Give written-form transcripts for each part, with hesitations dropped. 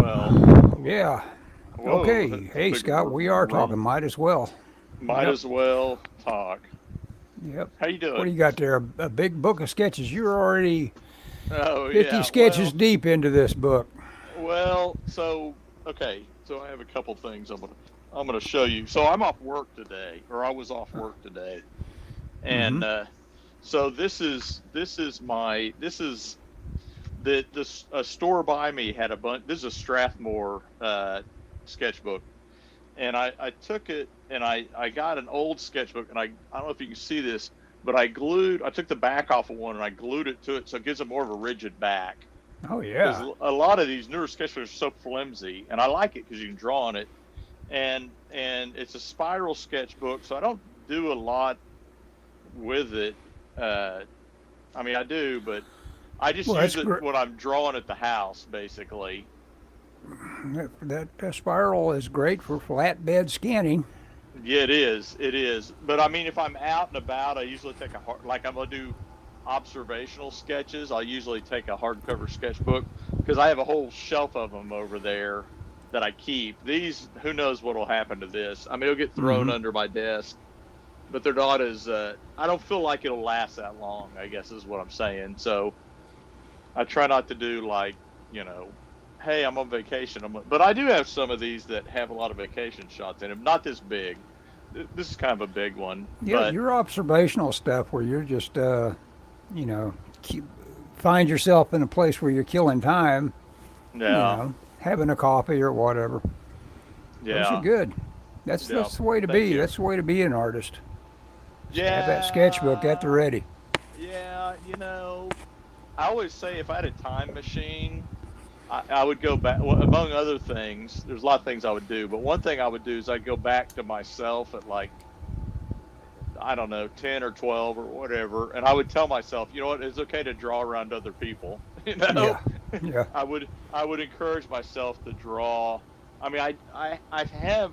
well. Yeah. Whoa, Okay. that's a Hey, big Scott, we are talking. rum. Might as well. Might Yep. as well talk. Yep. How you What do doing? you got there? A big book of sketches. You're already Oh 50 yeah. sketches deep into this book. So okay. So I have a couple things I'm gonna show you. So I'm off work today, or I was off work today, Mm-hmm. and so this is a store by me had a bunch. This is a Strathmore sketchbook, and I took it and I got an old sketchbook, and I don't know if you can see this, but I took the back off of one and I glued it to it so it gives it more of a rigid back, Oh, because yeah. a lot of these newer sketchbooks are so flimsy, and I like it because you can draw on it, and it's a spiral sketchbook, so I don't do a lot with it. uh I mean, I do, but I just Well, use that's it great. when I'm drawing at the house, basically. That spiral is great for flatbed scanning. Yeah, it is. It is. But I mean, if I'm out and about, I usually take like I'm gonna do observational sketches. I'll usually take a hardcover sketchbook because I have a whole shelf of them over there that I keep. These, who knows what'll happen to this? I mean, it'll get thrown Mm-hmm. under my desk, but they're not as. I don't feel like it'll last that long, I guess is what I'm saying. So I try not to do like, you know, hey, I'm on vacation. But I do have some of these that have a lot of vacation shots in them. Not this big. This is kind of a big one, Yeah, but your observational stuff where you're just, you know, keep, find yourself in a place where you're killing time, yeah, having a coffee or whatever. Those are yeah, good. yeah. That's the way to Thank be. you. That's the way to be an artist. Just have that sketchbook at the Yeah, ready. yeah. I always say if I had a time machine, I would go back. Well, among other things, there's a lot of things I would do, but one thing I would do is I'd go back to myself at like, I don't know, 10 or 12 or whatever. And I would tell myself, you know what, it's okay to draw around other people. Yeah, yeah. I would encourage myself to draw. I mean, I have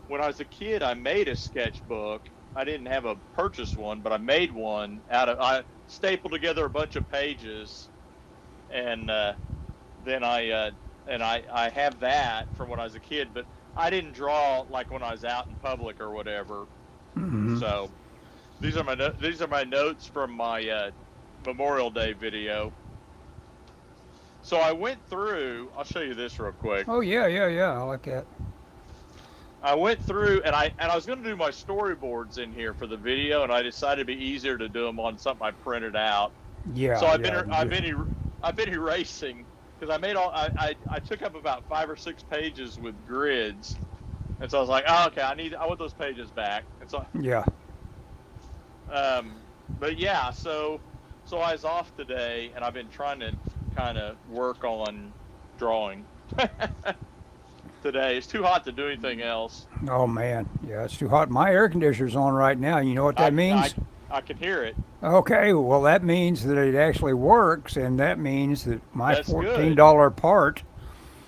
when I was a kid, I made a sketchbook. I didn't have a purchased one, but I made one I stapled together a bunch of pages, and then I have that from when I was a kid, but I didn't draw like when I was out in public or whatever. Mm-hmm. So these are my notes from my Memorial Day video. So I went through. I'll show you this real quick. Oh yeah, yeah, yeah. I like that. I went through and I was going to do my storyboards in here for the video, and I decided it'd be easier to do them on something I printed out. So Yeah, yeah. I've been erasing because I made all I took up about 5 or 6 pages with grids, and so I was like, oh, okay, I want those pages back, and so Yeah. but yeah, so I was off today, and I've been trying to kind of work on drawing. Today it's too hot to do anything else. Oh man, yeah. It's too hot. My air conditioner's on right now. You know what that I I means? I can hear it. Okay, well that means that it actually works, and that means that my That's fourteen good. dollar part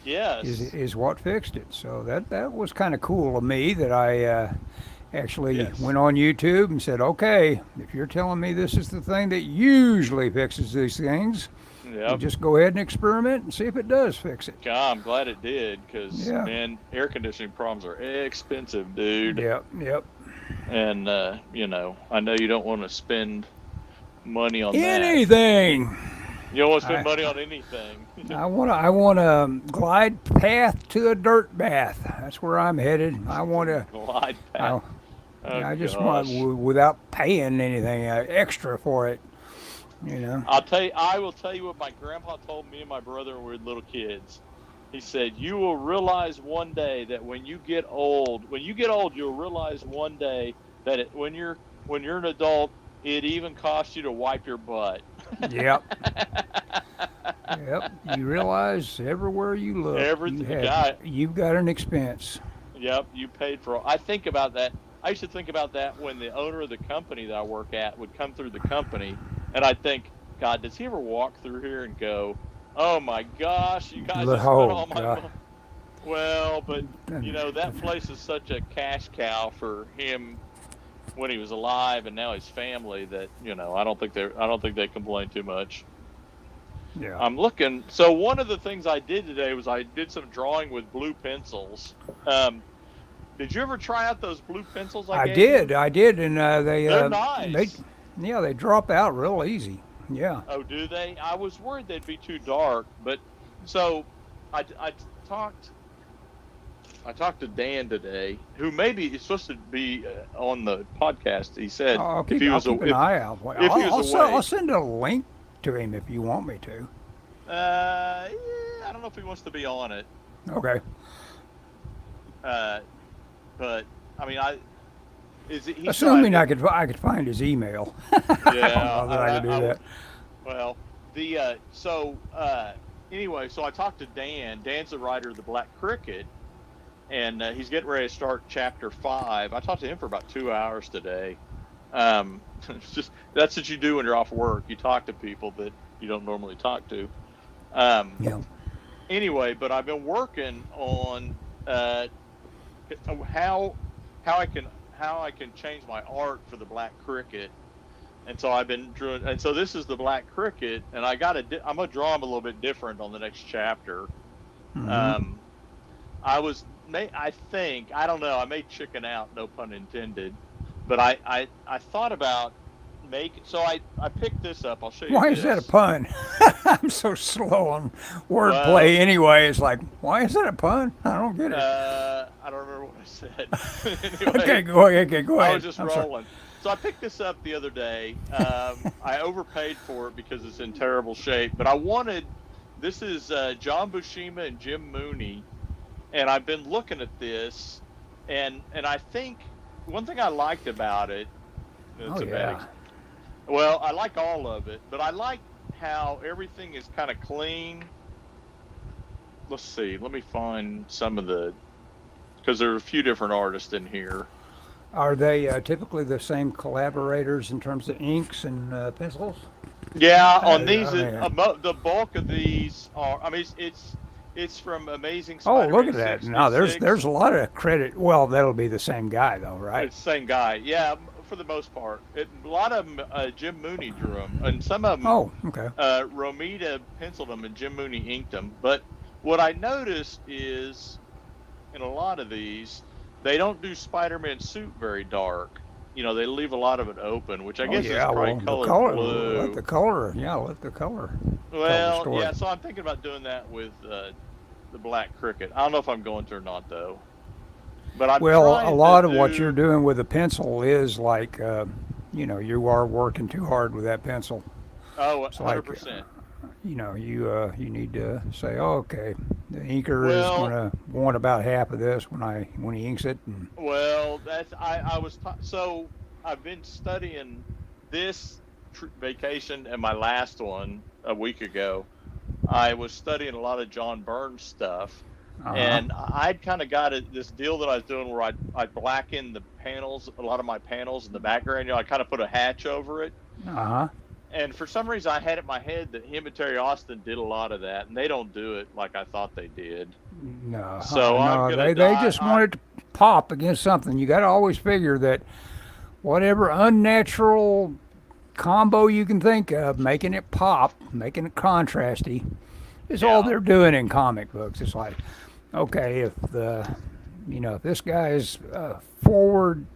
Yes. is what fixed it. So that was kind of cool of me that I actually Yes. went on YouTube and said, okay, if you're telling me this is the thing that usually fixes these things, we'll Yep. just go ahead and experiment and see if it does fix it. God, I'm glad it did, because Yeah. man, air conditioning problems are expensive, dude. Yep. Yep. And I know you don't want to spend money on that. Anything. You don't want to spend I money on anything. I want a glide path to a dirt bath. That's where I'm headed. I want to. Glide path. I, Oh I just want gosh. without paying anything extra for it. You know. I will tell you what my grandpa told me and my brother when we were little kids. He said, "You will realize one day that when you get old, you'll realize one day that when you're an adult, it even costs you to wipe your butt." Yep. Yep. You realize everywhere you look, Everything, guy. you've got an expense. Yep, you paid for all. I think about that. I used to think about that when the owner of the company that I work at would come through the company, and I'd think, God, does he ever walk through here and go, "Oh my gosh, you guys just spent Oh all my God. money"? Well, but And that place is such a cash cow for him when he was alive, and now his family, that I don't think they complain too much. Yeah. I'm looking. So one of the things I did today was I did some drawing with blue pencils. Did you ever try out those blue pencils I gave you? I did, and They're they, nice. yeah, they drop out real easy. Yeah. Oh, do they? I was worried they'd be too dark, but so I talked I talked to Dan today, who maybe is supposed to be on the podcast. He said if he I'll was keep an eye out. if he was away. I'll send a link to him if you want me to. Yeah, I don't know if he wants to be on it. Okay. But I mean, Assuming I could find his email. Yeah, I could do that. Well, anyway, so I talked to Dan. Dan's the writer of the Black Cricket, and he's getting ready to start chapter 5. I talked to him for about 2 hours today. It's just that's what you do when you're off work. You talk to people that you don't normally talk to. Yeah. Anyway, but I've been working on how I can change my art for the Black Cricket, and so I've been drawing. And so this is the Black Cricket, and I'm gonna draw him a little bit different on the next chapter. Mm-hmm. I think I don't know. I may chicken out, no pun intended, but I thought about so I picked this up. I'll show you. Why is that a pun? I'm so slow on wordplay anyway. It's like, why is that a pun? I don't get it. I don't remember what I said. Anyway, Okay, go ahead. I was just rolling. So I picked this up the other day. I overpaid for it because it's in terrible shape, but this is John Buscema and Jim Mooney, and I've been looking at this, and I think one thing I liked about it, well, I like all of it, but I like how everything is kind of clean. Let's see. Let me find some of because there are a few different artists in here. Are they typically the same collaborators in terms of inks and pencils? Yeah, on these, the bulk of these are. I mean, it's from Amazing Spider-Man. Oh, look at that! Now there's a lot of credit. Well, that'll be the same guy though, right? It's the same guy. Yeah, for the most part. A lot of them, Jim Mooney drew them, and some of them. Oh, okay. Romita penciled them, and Jim Mooney inked them. But what I noticed is, in a lot of these, they don't do Spider-Man's suit very dark. You know, they leave a lot of it open, which I guess is probably colored blue. Let the color. Well, yeah. So I'm thinking about doing that with the Black Cricket. I don't know if I'm going to or not though. But a lot of what you're doing with a pencil is like, you are working too hard with that pencil. Oh, 100%. You need to say, okay, the inker is going to want about half of this when he inks it. Well, so I've been studying this vacation and my last one a week ago. I was studying a lot of John Byrne's stuff. Uh-huh. And I'd kind of got this deal that I was doing where I'd blacken the panels, a lot of my panels in the background. I kind of put a hatch over it. Uh-huh. And for some reason, I had it in my head that him and Terry Austin did a lot of that, and they don't do it like I thought they did. No. So they just want it to pop against something. You got to always figure that whatever unnatural combo you can think of, making it pop, making it contrasty, is all they're doing in comic books. It's like, okay, if this guy's forward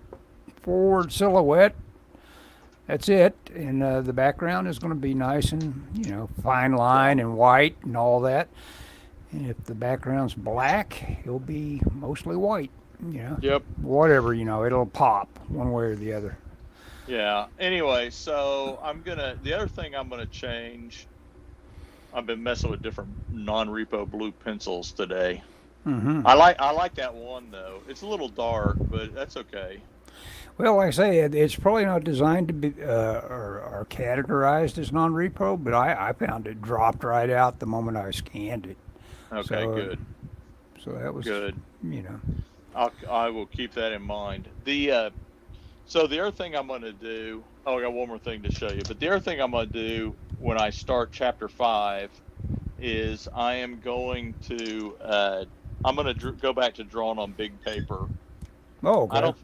silhouette, that's it, and the background is going to be nice and fine line and white and all that. And if the background's black, it'll be mostly white. Yep. Whatever, it'll pop one way or the other. Yeah. Anyway, so the other thing I'm gonna change. I've been messing with different non-repo blue pencils today. Mm-hmm. I like that one though. It's a little dark, but that's okay. Well, like I say, it's probably not designed to be or categorized as non-repo, but I found it dropped right out the moment I scanned it. Okay, good. So that was good. I will keep that in mind. So the other thing I'm going to do. Oh, I got one more thing to show you. But the other thing I'm going to do when I start chapter 5 is I am going to go back to drawing on big paper. Oh, okay.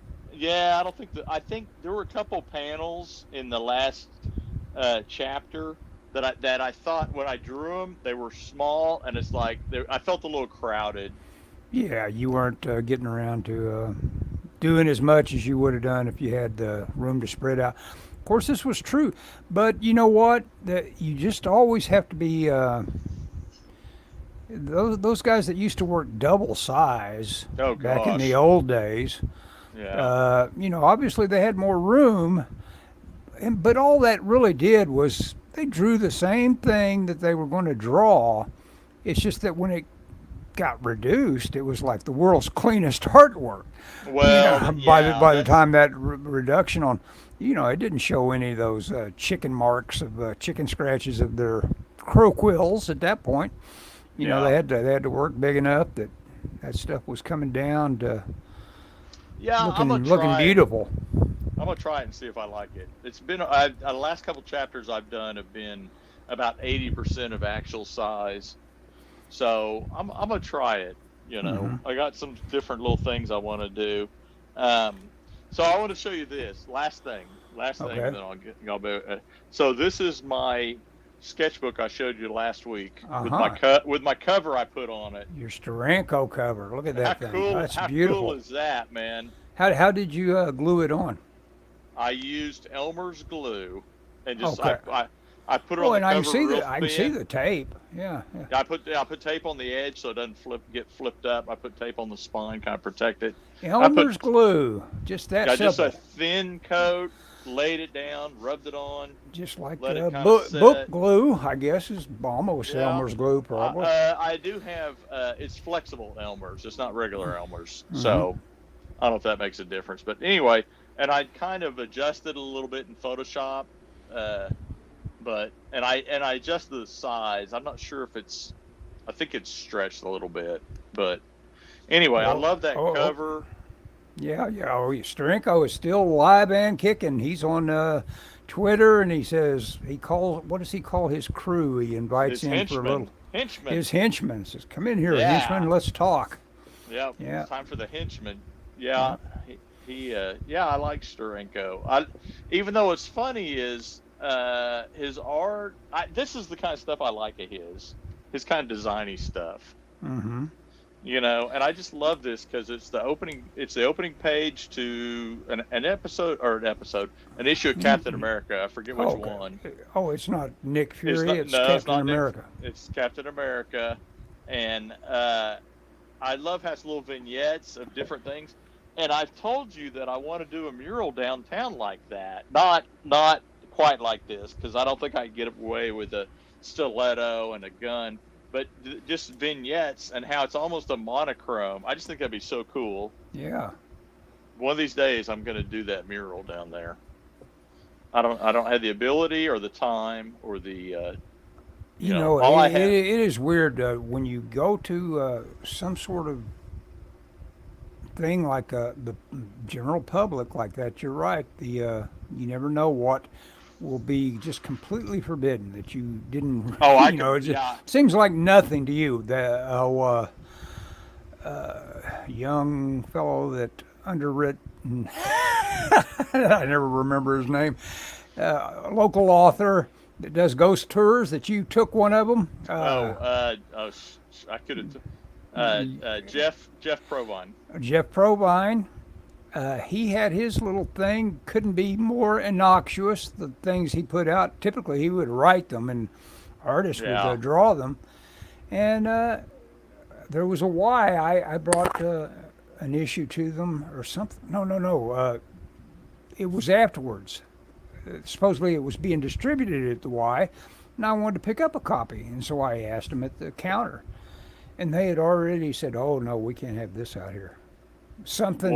I think there were a couple panels in the last chapter that I thought when I drew them they were small, and it's like I felt a little crowded. Yeah, you weren't getting around to doing as much as you would have done if you had the room to spread out. Of course, this was true, but you know what? That you just always have to be those guys that used to work double size Oh back in the gosh, old days. yeah. Obviously they had more room, but all that really did was they drew the same thing that they were going to draw. It's just that when it got reduced, it was like the world's cleanest artwork. Well, yeah, By the that's time that reduction on, it didn't show any of those chicken marks of chicken scratches of their crow quills at that point. yeah, They had to work big enough that that stuff was coming down to yeah. I'm gonna looking try it. beautiful. I'm gonna try it and see if I like it. It's been the last couple chapters I've done have been about 80% of actual size, so I'm gonna try it. Hmm. I got some different little things I want to do. Um, so I want to show you this last thing, Okay. and then I'll be. So this is my sketchbook I showed you last week Uh with huh. with my cover I put on it. Your Steranko cover. Look at that thing. Oh, that's How cool beautiful. is that, man? How did you glue it on? I used Elmer's glue and just Okay. I put it Oh, on the and I can cover see real I can see thin. the tape. Yeah. Yeah. I put tape on the edge so it doesn't get flipped up. I put tape on the spine, kind of protect it. I put Elmer's glue. Just that just a simple. thin coat, laid it down, rubbed it on, Just like let it kind of book set. glue, I guess, is almost Yeah, Elmer's glue, probably. I do have it's flexible Elmer's. It's not regular Elmer's, Hmm. so I don't know if that makes a difference. But anyway, and I kind of adjusted a little bit in Photoshop, uh, and I adjusted the size. I'm not sure if it's. I think it's stretched a little bit, but anyway, I Oh, love that oh, cover. yeah, yeah. Oh, Steranko is still alive and kicking. He's on Twitter, and he says what does he call his crew? He invites His in for a little. henchman. His henchman says, "Come in here, henchman. Yeah, Let's talk." yeah. It's Yeah, time for the henchman. yeah. Yeah, yeah. I like Sterenko. Even though it's funny is his art. This is the kind of stuff I like of his kind of designy stuff. Mm-hmm. And I just love this because it's the opening page to an issue of Captain America. I forget which Okay. one. Oh, it's not Nick It's Fury. not It's no, it's Captain not Nick. America. It's Captain America, and I love has little vignettes of different things. And I've told you that I want to do a mural downtown like that. Not quite like this because I don't think I can get away with a stiletto and a gun, but just vignettes and how it's almost a monochrome. I just think that'd be so cool. Yeah. One of these days, I'm going to do that mural down there. I don't have the ability or the time or the all I have. It is weird when you go to some sort of thing like the general public like that. You're right. You never know what will be just completely forbidden that you didn't. Oh, I You could, know, it just yeah. seems like nothing to you. The young fellow that underwritten. I never remember his name. Local author that does ghost tours. That you took one of them. I could have. Jeff Provine. Jeff Provine. He had his little thing, couldn't be more innocuous. The things he put out, typically he would write them and artists would Yeah. draw them. And there was a Y. I brought an issue to them or something. No. It was afterwards. Supposedly it was being distributed at the Y, and I wanted to pick up a copy. And so I asked them at the counter. And they had already said, "Oh, no, we can't have this out here." Something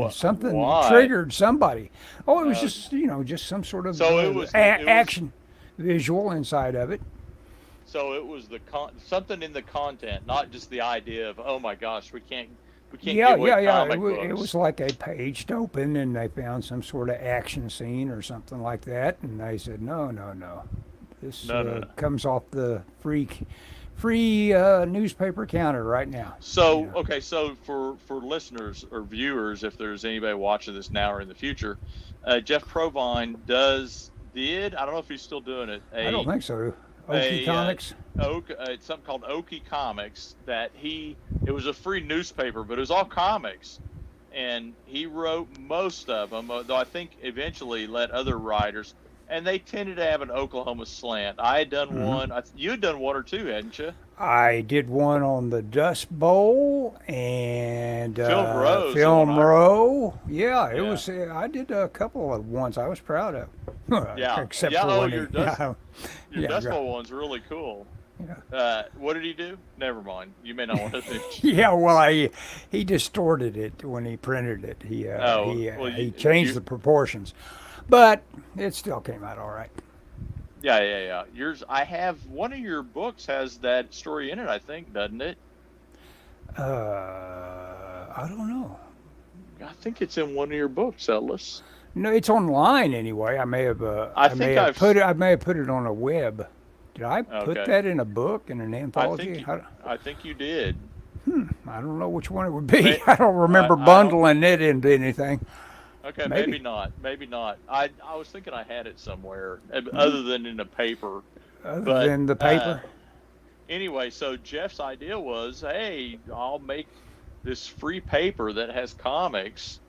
Why? triggered somebody. Oh, it was Uh, just some sort of so it was action visual inside of it. so it was something in the content, not just the idea of oh my gosh, we can't Yeah, give away yeah. comic It was books. like a page to open, and they found some sort of action scene or something like that, and they said, "No, no, no. This No, no, no. comes off the free newspaper counter right now." You So know. okay, so for listeners or viewers, if there's anybody watching this now or in the future, Jeff Provine did I don't know if he's still doing it I don't think so. Okie Comics. It's something called Okie Comics. It was a free newspaper, but it was all comics, and he wrote most of them. Though I think eventually let other writers, and they tended to have an Oklahoma slant. I had done one. You had done one or two, hadn't you? I did one on the Dust Bowl and Film Row. Yeah, it Yeah. was. I did a couple of ones I was proud of. Yeah. Except Yeah, for when your yeah, Dust Bowl one's really cool. yeah. What did he do? Never mind. You may not want to think. Yeah, well, he distorted it when he printed it. He changed the proportions, but it still came out all right. Yeah. I have one of your books has that story in it, I think, doesn't it? I don't know. I think it's in one of your books, Ellis. No, it's online anyway. I may have. I may have put it on a web. Did I put that in a book in an anthology? I think you did. I don't know which one it would be. I don't remember bundling it into anything. Okay, maybe not. Maybe not. I was thinking I had it somewhere, other than in a paper. Other than the paper? Anyway, so Jeff's idea was, hey, I'll make this free paper that has comics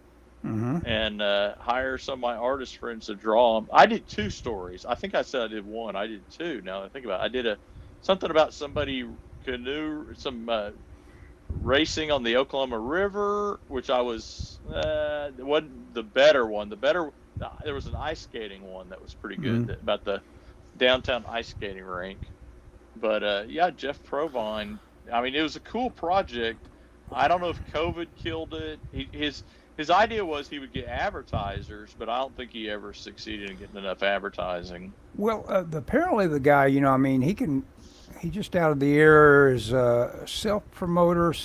and hire some of my artist friends to draw them. I did two stories. I think I said I did one. I did two, now that I think about it. I did something about somebody racing on the Oklahoma River, which I was wasn't the better one. There was an ice skating one that was pretty good about the downtown ice skating rink. But Jeff Provine. I mean, it was a cool project. I don't know if COVID killed it. His idea was he would get advertisers, but I don't think he ever succeeded in getting enough advertising. Well, apparently the guy, he just out of the air is a self-promoter.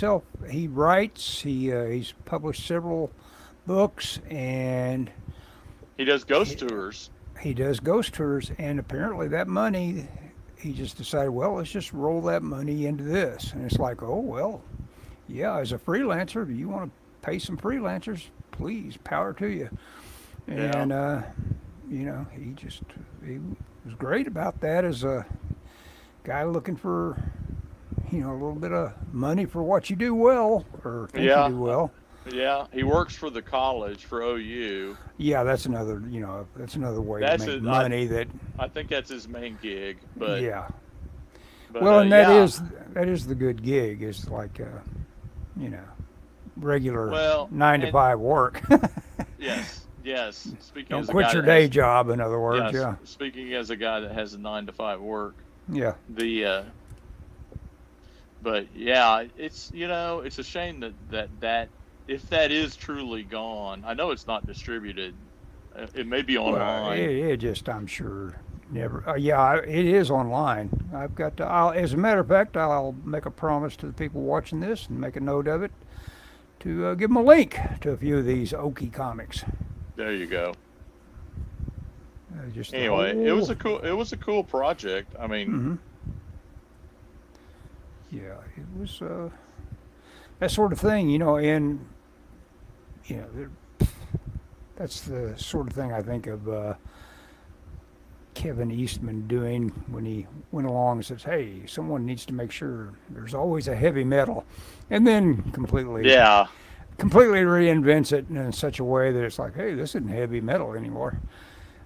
He writes. He's published several books, and he does ghost tours. He does ghost tours, and apparently that money, he just decided, well, let's just roll that money into this. And it's like, oh, well, yeah, as a freelancer, do you want to pay some freelancers? Please, power to you. And, he was great about that as a guy looking for, a little bit of money for what you do well, or think you do well. Yeah, he works for the college, for OU. Yeah, that's another way to make money. I think that's his main gig. But yeah. Well, and that is the good gig. Is like, regular 9 to 5 work. Yes. Don't quit your day job. In other words, yeah. Speaking as a guy that has a 9 to 5 work. Yeah. But yeah, it's it's a shame that if that is truly gone, I know it's not distributed. It may be online. Well, it just, I'm sure, never. It is online. I've got to. As a matter of fact, I'll make a promise to the people watching this and make a note of it to give them a link to a few of these Okie comics. There you go. Anyway, it was a cool project. I mean, yeah, it was that sort of thing, and that's the sort of thing I think of Kevin Eastman doing when he went along and says, "Hey, someone needs to make sure there's always a heavy metal," and then completely reinvents it in such a way that it's like, "Hey, this isn't heavy metal anymore."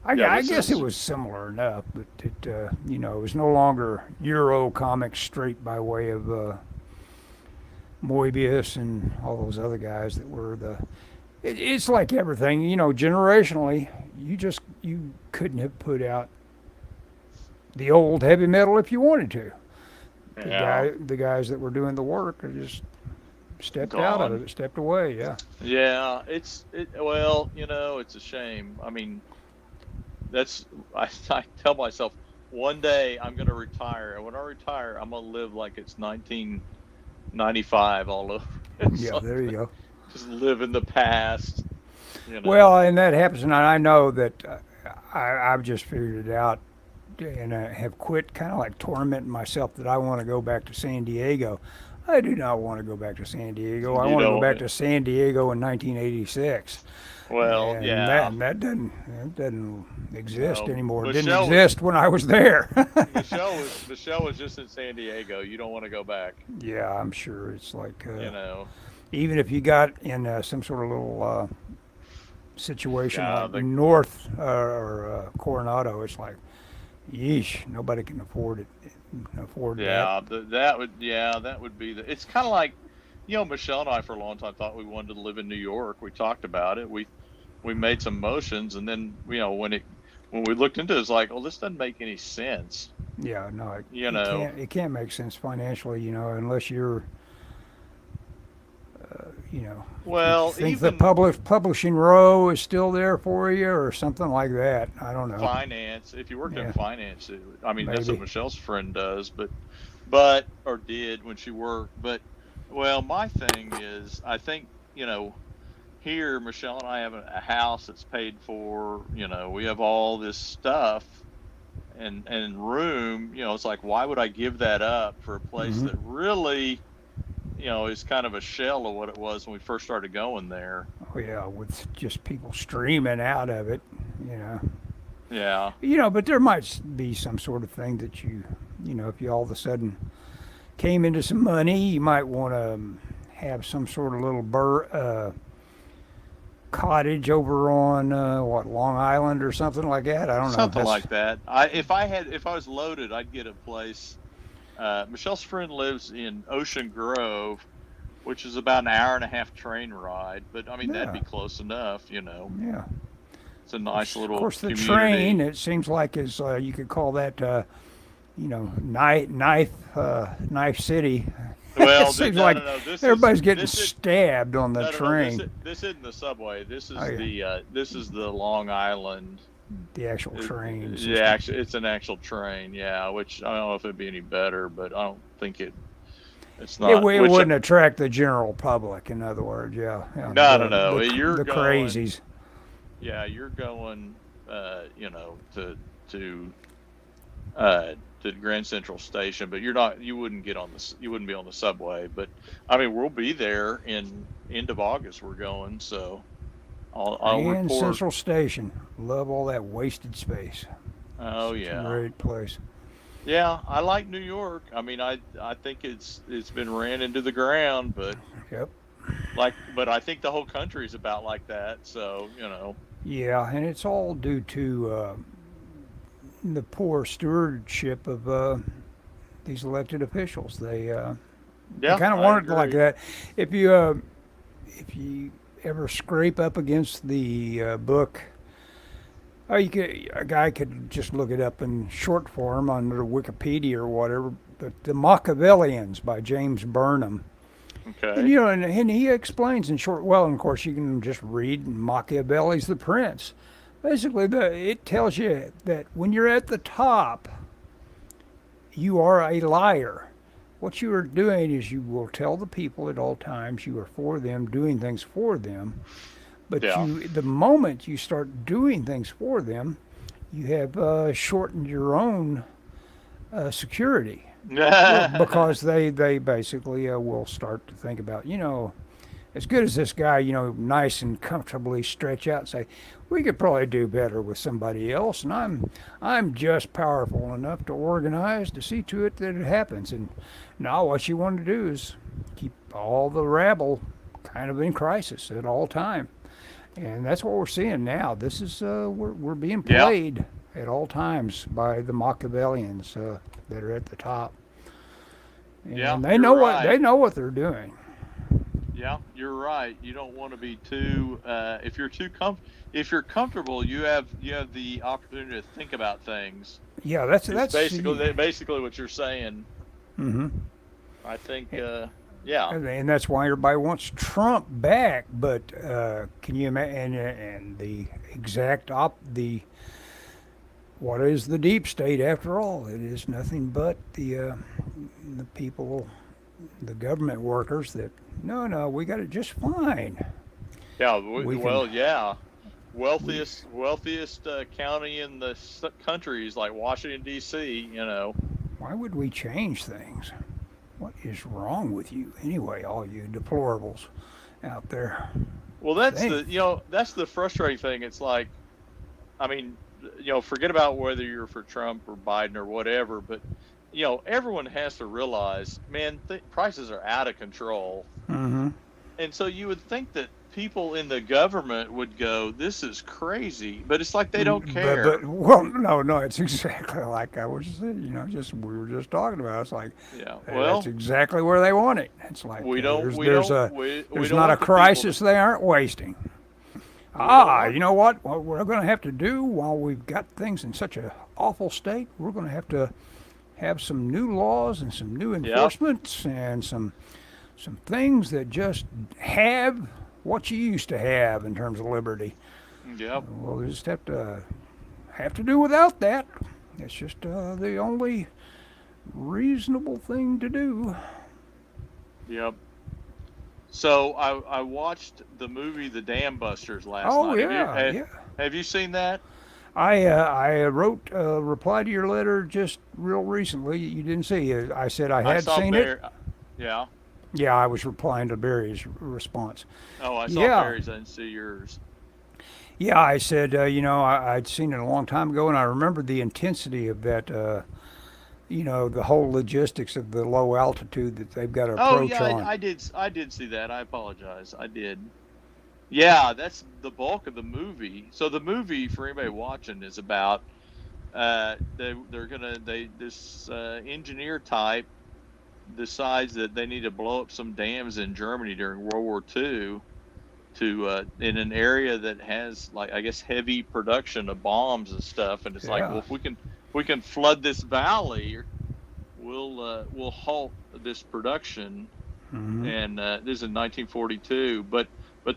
I guess it was similar enough, but it was no longer Euro comics straight by way of Moebius and all those other guys that were it's like everything, generationally, you couldn't have put out the old heavy metal if you wanted to. The guys that were doing the work are just stepped out of it, stepped away, yeah. Yeah, it's a shame. I mean, I tell myself one day I'm going to retire, and when I retire, I'm going to live like it's 1995 all over. Yeah, there you go. Just live in the past. Well, and that happens, and I know that I've just figured it out, and I have quit kind of like tormenting myself that I want to go back to San Diego. I do not want to go back to San Diego. I You want to go don't. back to San Diego in 1986. Well, And yeah. that doesn't exist No, anymore. It didn't Michelle was exist when I was there. Michelle was just in San Diego. You don't want to go back. Yeah, I'm sure it's like You know. even if you got in some sort of little situation Yeah. like North or Coronado, it's like, yeesh, nobody can afford that. That would be the. It's kind of like, Michelle and I for a long time thought we wanted to live in New York. We talked about it. We made some motions, and then when we looked into it, it's like, well, this doesn't make any sense. Yeah, no, You it know. can't make sense financially, unless you're, if you Well, think the even publishing row is still there for you or something like that. I don't know. finance. If you worked in Yeah, finance, I mean, that's what maybe. Michelle's friend does, but or did when she worked. But well, my thing is, I think here Michelle and I have a house that's paid for. We have all this stuff and room. It's like, why would I give that up for a place Hmm. that really, is kind of a shell of what it was when we first started going there. Oh yeah, with just people streaming out of it, you know. Yeah. But there might be some sort of thing that if you all of a sudden came into some money, you might want to have some sort of little cottage over on Long Island or something like that. I don't know. Something That's like that. If I was loaded, I'd get a place. Michelle's friend lives in Ocean Grove, which is about an hour and a half train ride. But I mean, that'd yeah, be close enough. yeah. It's a nice Of little course, the train. community. It seems like is you could call that knife city. It Well, seems no, like no, no. everybody's getting This is stabbed on the no, no, no. train. This isn't the subway. This Oh is yeah, the Long Island. the actual train Yeah, system. actually, it's an actual train. Yeah, which I don't know if it'd be any better, but I don't think it's not. It Which wouldn't attract the general public. In other words, yeah, yeah, no, no, no. You're the going. crazies. Yeah, you're going. To to Grand Central Station, but you're not. You wouldn't get on the. You wouldn't be on the subway. But I mean, we'll be there in end of August. We're going, so I'll Grand report. Central Station. Love all that wasted space. Oh Such a yeah, great place. yeah. I like New York. I mean, I think it's been ran into the ground, but Yep. but I think the whole country is about like that. So Yeah, and it's all due to the poor stewardship of these elected officials. They yeah, kind of I want it like agree. that. If you ever scrape up against the book, a guy could just look it up in short form on Wikipedia or whatever. But the Machiavellians by James Burnham, and Okay. and he explains in short. Well, and of course you can just read Machiavelli's The Prince. Basically, it tells you that when you're at the top, you are a liar. What you are doing is you will tell the people at all times you are for them, doing things for them. But Yeah. the moment you start doing things for them, you have shortened your own security. Well, because they basically will start to think about, as good as this guy, nice and comfortably stretch out and say, we could probably do better with somebody else, and I'm just powerful enough to organize to see to it that it happens. And now what you want to do is keep all the rabble kind of in crisis at all time, and that's what we're seeing now. This is we're being Yeah. played at all times by the Machiavellians that are at the top, Yeah. and You're right. they know what they're doing. Yeah, you're right. You don't want to be too. If you're if you're comfortable, you have the opportunity to think about things. Yeah, Is basically what you're saying. hmm I think. Yeah. and that's why everybody wants Trump back. But can you imagine? And the exact the what is the deep state after all? It is nothing but the people, the government workers that no, we got it just fine. Yeah. We can Well, yeah. we Wealthiest county in the country is like Washington D.C. why would we change things? What is wrong with you anyway, all you deplorables out there? Well, that's Think. that's the frustrating thing. It's like, I mean, forget about whether you're for Trump or Biden or whatever, but everyone has to realize, man, prices are out of control. Mm-hmm. And so you would think that people in the government would go, "This is crazy," but it's like they don't care. Well, no, it's exactly like I was saying. Just we were just talking about. It's like Yeah. that's Well, exactly where they want it. It's like we don't there's we there's don't a we there's don't not a want the people to crisis they aren't wasting. we don't You want know what we're going to have to do while we've got things in such a awful state? We're going to have some new laws and some new Yep. enforcements and some things that just have what you used to have in terms of liberty. Yep. We'll just have to do without that. It's just the only reasonable thing to do. Yep. So I watched the movie The Dam Busters last Oh night. yeah, yeah. Have you seen that? I wrote a reply to your letter just real recently. You didn't see it. I said I I had saw seen it. Barry. Yeah. Yeah, I was replying to Barry's response. Oh, I saw Yeah, Barry's. I didn't see yours. yeah. I said, I'd seen it a long time ago, and I remembered the intensity of that. The whole logistics of the low altitude that they've got to Oh approach yeah, on. I did see that. I apologize. I did. Yeah, that's the bulk of the movie. So the movie, for anybody watching, is about this engineer type decides that they need to blow up some dams in Germany during World War II to in an area that has, like, I guess, heavy production of bombs and stuff. And it's like, well, Yeah. if we can flood this valley, we'll halt this production. Hmm. And this is in 1942. But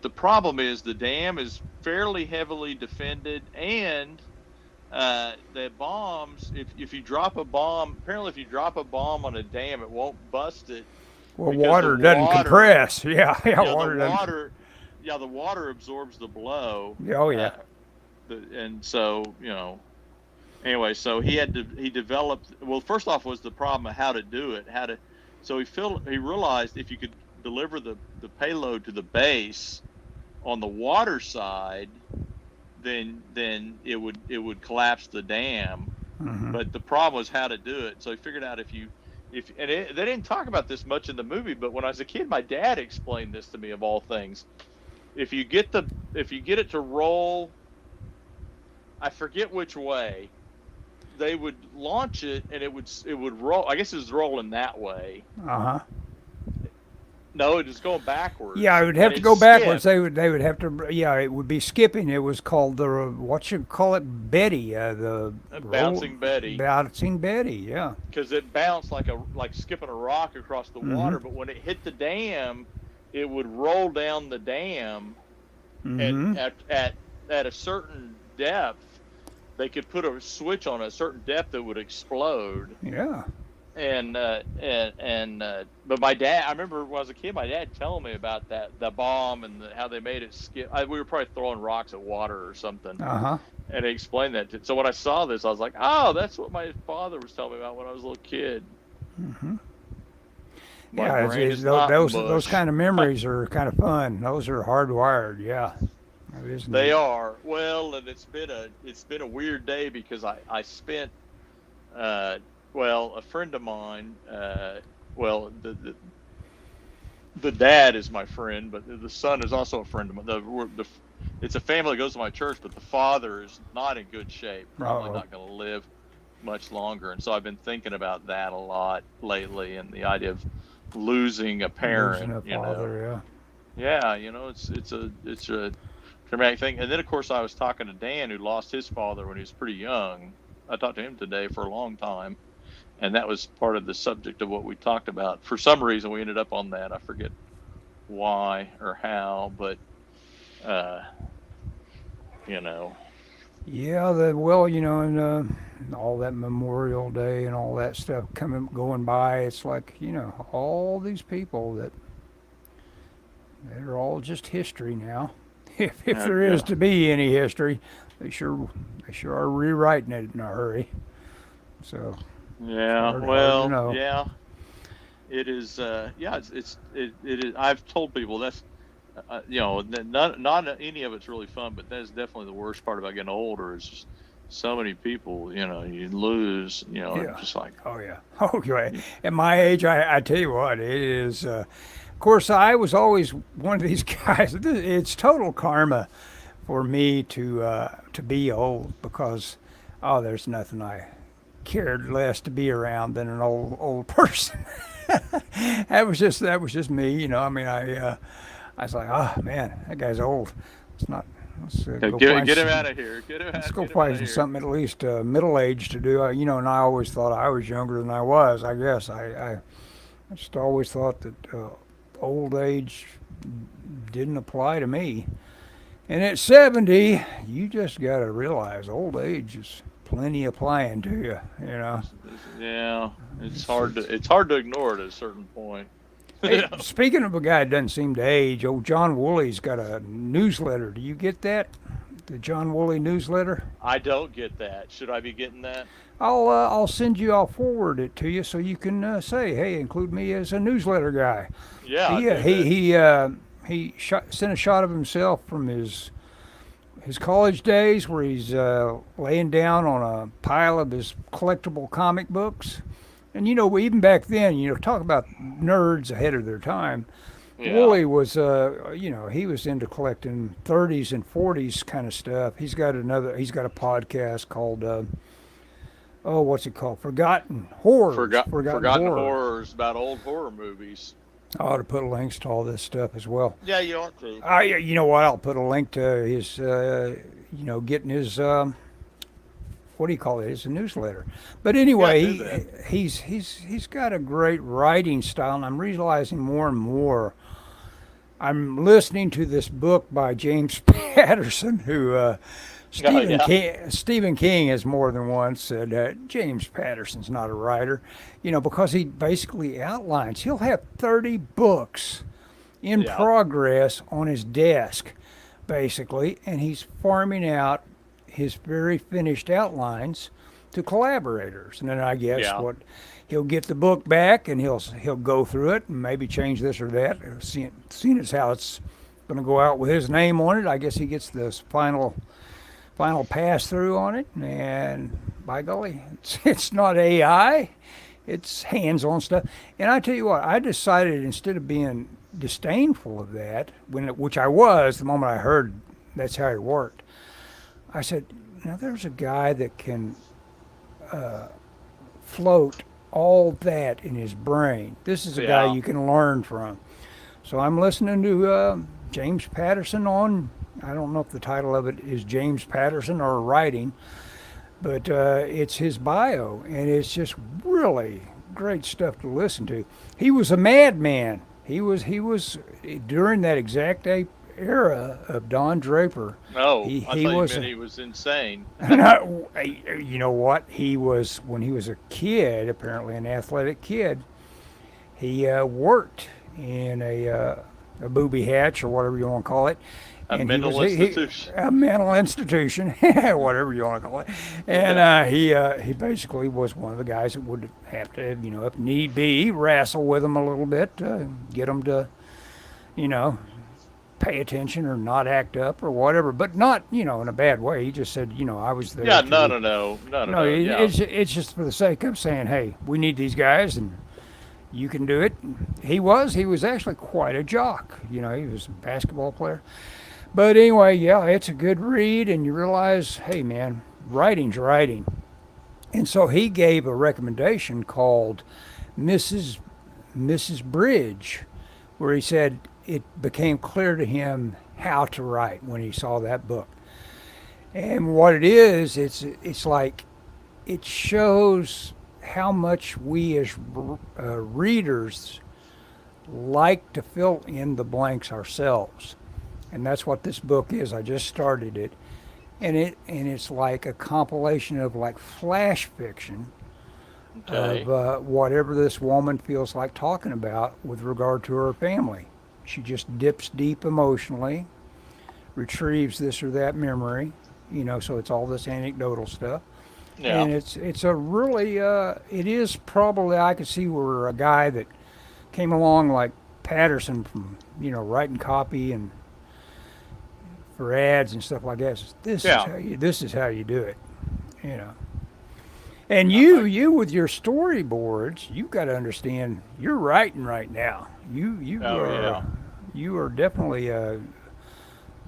the problem is the dam is fairly heavily defended, and the bombs. If you drop a bomb, apparently if you drop a bomb on a dam, it won't bust it Well, because the water doesn't water, compress. Yeah, yeah, yeah, the water doesn't. water, yeah, the water absorbs the blow. Oh Uh, yeah. and so anyway, so he developed. Well, first off was the problem of how to do it, So he realized if you could deliver the payload to the base on the water side, then it would collapse the dam. Hmm. But the problem was how to do it. So he figured out they didn't talk about this much in the movie, but when I was a kid, my dad explained this to me, of all things. If you get it to roll, I forget which way, they would launch it and it would roll. I guess it was rolling that way. Uh huh. No, it was going backwards. Yeah, I would And have to it go backwards. skipped. They would have to. Yeah, it would be skipping. It was called the what you call it, Betty. The roll, Bouncing Betty, bouncing Betty. Yeah. because it bounced like skipping a rock across the Hmm. water. But when it hit the dam, it would roll down the dam, and Hmm. at a certain depth, they could put a switch on a certain depth that would explode. Yeah. But my dad, I remember when I was a kid, my dad telling me about the bomb and how they made it skip. We were probably throwing rocks at water or something, Uh huh. and he explained that. So when I saw this, I was like, oh, that's what my father was telling me about when I was a little kid. Hmm. My Yeah. brain is not Those mush. kind of memories are kind of fun. Those are hardwired. Yeah. That is They neat. are. Well, and it's been a weird day because I spent a friend of mine, the dad is my friend, but the son is also a friend of mine. It's a family that goes to my church, but the father is not in good shape. Probably Uh-oh. not going to live much longer. And so I've been thinking about that a lot lately, and the idea of losing a parent. Losing a father. Yeah, it's a traumatic thing. And then of course I was talking to Dan, who lost his father when he was pretty young. I talked to him today for a long time, and that was part of the subject of what we talked about. For some reason, we ended up on that. I forget why or how, but you know, Yeah. And all that Memorial Day and all that stuff going by. It's like all these people they're all just history now. If there is yeah, to be any history, they sure are rewriting it in a hurry. So yeah, hard to well, know. yeah. it is. Yeah, it is. I've told people that's, not any of it's really fun, but that's definitely the worst part about getting older. Is just so many people, you lose, Yeah. just like, Oh yeah. Oh yeah. At my age, I tell you what, it is. Of course, I was always one of these guys. It's total karma for me to be old because there's nothing I cared less to be around than an old person. That was just me. I mean, I was like, oh man, that guy's old. It's not. Let's "Okay, go get find get him some. out of here, Let's go get him out of find here. something at least middle aged to do. And I always thought I was younger than I was. I guess I just always thought that old age didn't apply to me. And at 70, you just got to realize old age is plenty applying to you. Yeah, It's, it's, it's hard to ignore it at a certain point. Hey, speaking of a guy that doesn't seem to age, old John Woolley's got a newsletter. Do you get that? The John Woolley newsletter? I don't get that. Should I be getting that? I'll send you. I'll forward it to you so you can say, hey, include me as a newsletter guy. Yeah, I He uh, do he that. he uh, he sent a shot of himself from his college days where he's laying down on a pile of his collectible comic books. And even back then, talk about nerds ahead of their time. Yeah, Woolley was, he was into collecting 30s and 40s kind of stuff. He's got a podcast called, what's it called? Forgotten forgotten Horror. horrors about old horror movies. I ought to put links to all this stuff as well. Yeah, you ought to. You know what? I'll put a link to his, getting his, what do you call it? It's a newsletter. But Yeah, anyway, do that. he's got a great writing style, and I'm realizing more and more. I'm listening to this book by James Patterson, who Oh yeah, Stephen King has more than once said James Patterson's not a writer, because he basically outlines. He'll have 30 books in yeah, progress on his desk, basically, and he's farming out his very finished outlines to collaborators. And then I guess yeah. what he'll get the book back and he'll go through it and maybe change this or that. Seeing as how it's going to go out with his name on it, I guess he gets this final pass through on it. And by golly, it's not AI, it's hands-on stuff. And I tell you what, I decided instead of being disdainful of that, which I was the moment I heard that's how it worked. I said, now there's a guy that can float all that in his brain. This is a guy Yeah. you can learn from. So I'm listening to James Patterson on, I don't know if the title of it is James Patterson or writing, but it's his bio, and it's just really great stuff to listen to. He was a madman. He was during that exact era of Don Draper. No, He I he thought you was meant he was insane. you know what? He was when he was a kid, apparently an athletic kid. He worked in a booby hatch or whatever you want to call it, A and he was mental institution. a mental institution, whatever you want to call it. And Yeah. he basically was one of the guys that would have to, if need be, wrestle with them a little bit to get them to, you know, pay attention or not act up or whatever, but not, in a bad way. He just said, I was there Yeah, no, to. no, no, no, no, No, no. Yeah, it's just for the sake of saying, hey, we need these guys and you can do it. He was actually quite a jock. He was a basketball player. But anyway, yeah, it's a good read, and you realize, hey, man, writing's writing. And so he gave a recommendation called Mrs. Bridge, where he said it became clear to him how to write when he saw that book. And what it is, it's like it shows how much we as readers like to fill in the blanks ourselves, and that's what this book is. I just started it, and it's like a compilation of like flash fiction okay. of whatever this woman feels like talking about with regard to her family. She just dips deep emotionally, retrieves this or that memory, so it's all this anecdotal stuff. Yeah, And it's a really it is probably I could see where a guy that came along like Patterson from writing copy and for ads and stuff like that. Yeah. This is how you do it, you know. And you with your storyboards, you've got to understand you're writing right now. Oh yeah. You are definitely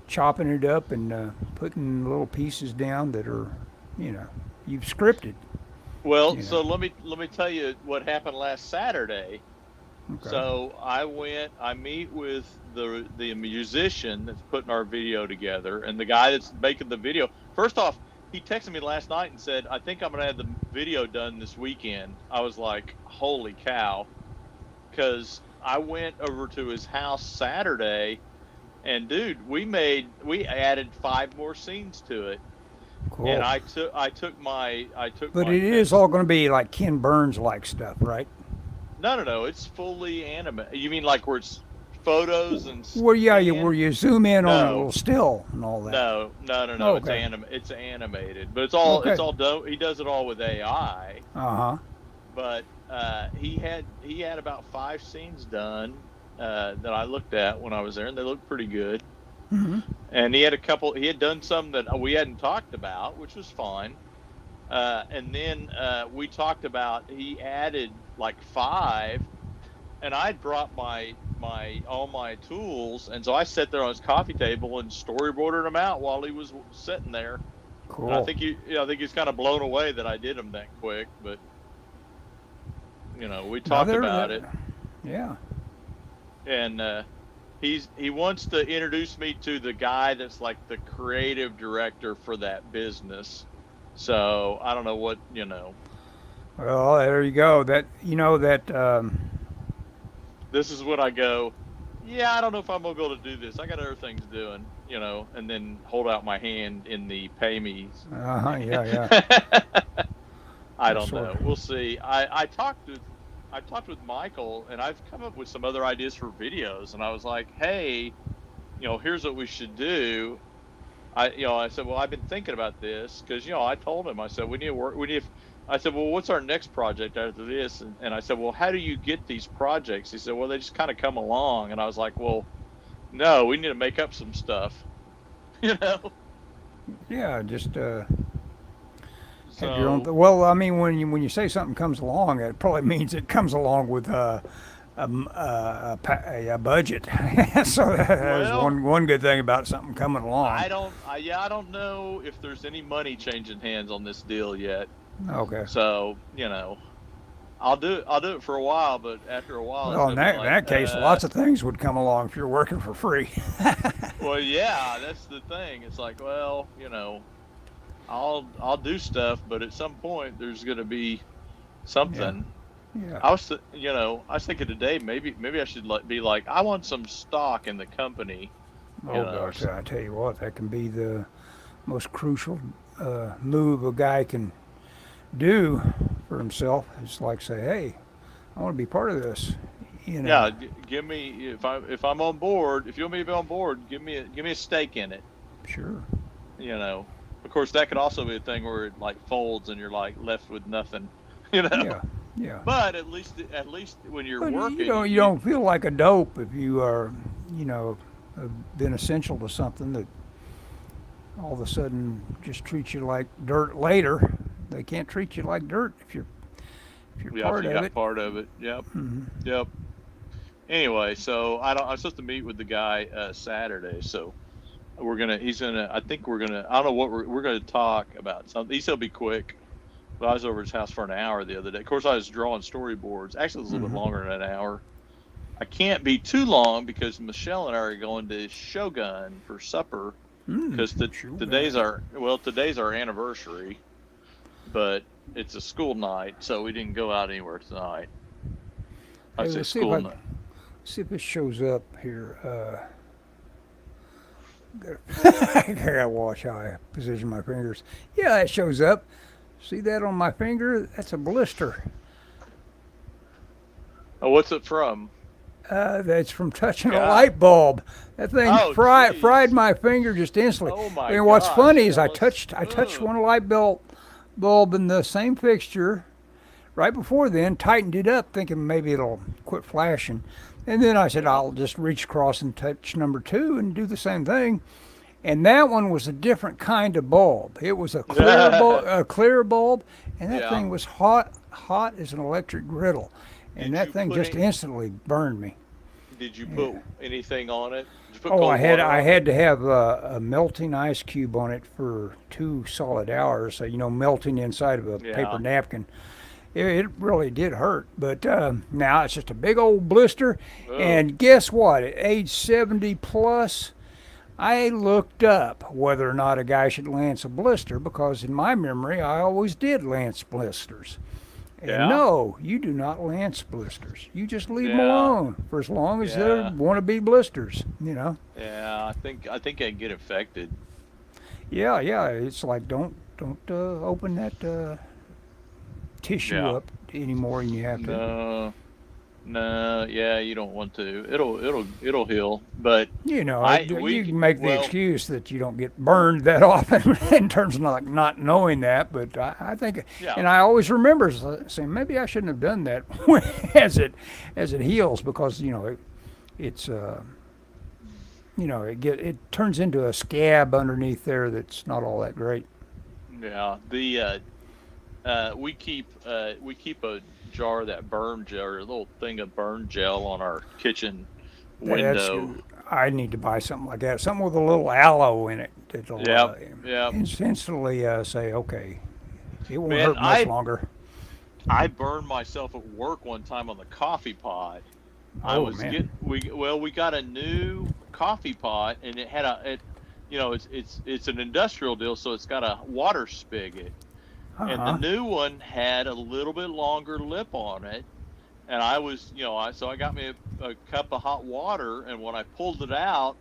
chopping it up and putting little pieces down that are, you've scripted. Well, so let me tell you what happened last Saturday. Okay. So I meet with the musician that's putting our video together, and the guy that's making the video. First off, he texted me last night and said, "I think I'm gonna have the video done this weekend." I was like, "Holy cow!" Because I went over to his house Saturday, and dude, we added 5 more scenes to it. Cool. And I took my But it is all going to be like Ken Burns like stuff, right? No, it's fully anime. You mean like where it's photos and where you zoom in on a little still and all that? No. Oh, okay. It's animated, but it's all done. He does it all with AI. But he had about 5 scenes done that I looked at when I was there, and they looked pretty good. Mm-hmm. And he had done some that we hadn't talked about, which was fine. And then we talked about, he added like 5, and I brought all my tools, and so I sat there on his coffee table and storyboarded them out while he was sitting there. Cool. And I think he's kind of blown away that I did them that quick, but we talked about it. Yeah. And he wants to introduce me to the guy that's like the creative director for that business. So I don't know what. Well, there you go. This is when I go, yeah, I don't know if I'm gonna be able to do this. I got other things doing, and then hold out my hand in the pay me. Yeah. I don't know. We'll see. I talked with Michael, and I've come up with some other ideas for videos, and I was like, hey, here's what we should do. I said, well, I've been thinking about this because, I told him, I said, we need to work. I said, well, what's our next project after this? And I said, well, how do you get these projects? He said, well, they just kind of come along. And I was like, well, no, we need to make up some stuff, Yeah, just have your own. Well, I mean, when you say something comes along, it probably means it comes along with a budget. So that's one good thing about something coming along. I don't know if there's any money changing hands on this deal yet. Okay. So I'll do it for a while, but after a while. Well, in that case, lots of things would come along if you're working for free. Well, yeah, that's the thing. It's like, well, I'll do stuff, but at some point there's going to be something. Yeah. I was thinking today maybe I should be like, I want some stock in the company. Gosh, I tell you what, that can be the most crucial move a guy can do for himself. It's like say, hey, I want to be part of this. Yeah, give me if I'm on board. If you want me to be on board, give me a stake in it. Sure. Of course, that could also be a thing where it like folds and you're like left with nothing. Yeah. But at least when you're working, you don't feel like a dope if you are, have been essential to something that all of a sudden just treats you like dirt later. They can't treat you like dirt if you're part of it. Part of it. Yep. Mm-hmm. Yep. Anyway, so I'm supposed to meet with the guy Saturday. So I think we're gonna. I don't know what we're gonna talk about. Something. He said it'll be quick. But I was over his house for an hour the other day. Of course, I was drawing storyboards. Actually, it was a little bit longer than an hour. I can't be too long because Michelle and I are going to Shogun for supper because today's our anniversary, but it's a school night, so we didn't go out anywhere tonight. Let's see if this shows up here. I gotta watch how I position my fingers. Yeah, it shows up. See that on my finger? That's a blister. Oh, what's it from? That's from touching a light bulb. That thing fried my finger just instantly. Oh my And what's gosh, funny is I touched one light bulb in the same fixture right before then, tightened it up, thinking maybe it'll quit flashing. And then I said, Yeah. I'll just reach across and touch number two and do the same thing. And that one was a different kind of bulb. It was a clear bulb, and that Yeah. thing was hot as an electric griddle. And Did that you thing put just any, instantly burned me. did you Yeah. put anything on it? Did you put Oh, cold water I on it? had to have a melting ice cube on it for 2 solid hours. So, melting inside of a paper Yeah. napkin. It really did hurt, but now it's just a big old blister. Oh. And guess what? At age 70 plus, I looked up whether or not a guy should lance a blister because in my memory, I always did lance blisters. And Yeah. no, you do not lance blisters. You just leave them Yeah. alone for as long as they Yeah. want to be blisters. Yeah. I think I get infected. Yeah, yeah. It's like don't open that tissue Yeah. up any more than you have to. No. No. Yeah. You don't want to. It'll heal. But You can make the well. excuse that you don't get burned that often in terms of not knowing that, but I think, Yeah. and I always remember saying maybe I shouldn't have done that as it heals because it's it turns into a scab underneath there that's not all that great. Yeah. We keep a jar of that burn gel or a little thing of burn gel on our kitchen That's window. I need to buy something like that, something with a little aloe in it that'll Yep. Yep. instantly say, okay, it won't Man, hurt much longer. I burned myself at work one time on the coffee pot. I Oh was man. we got a new coffee pot and it had it's an industrial deal, so it's got a water spigot. And the Uh-huh. new one had a little bit longer lip on it. And I was, so I got me a cup of hot water, and when I pulled it out,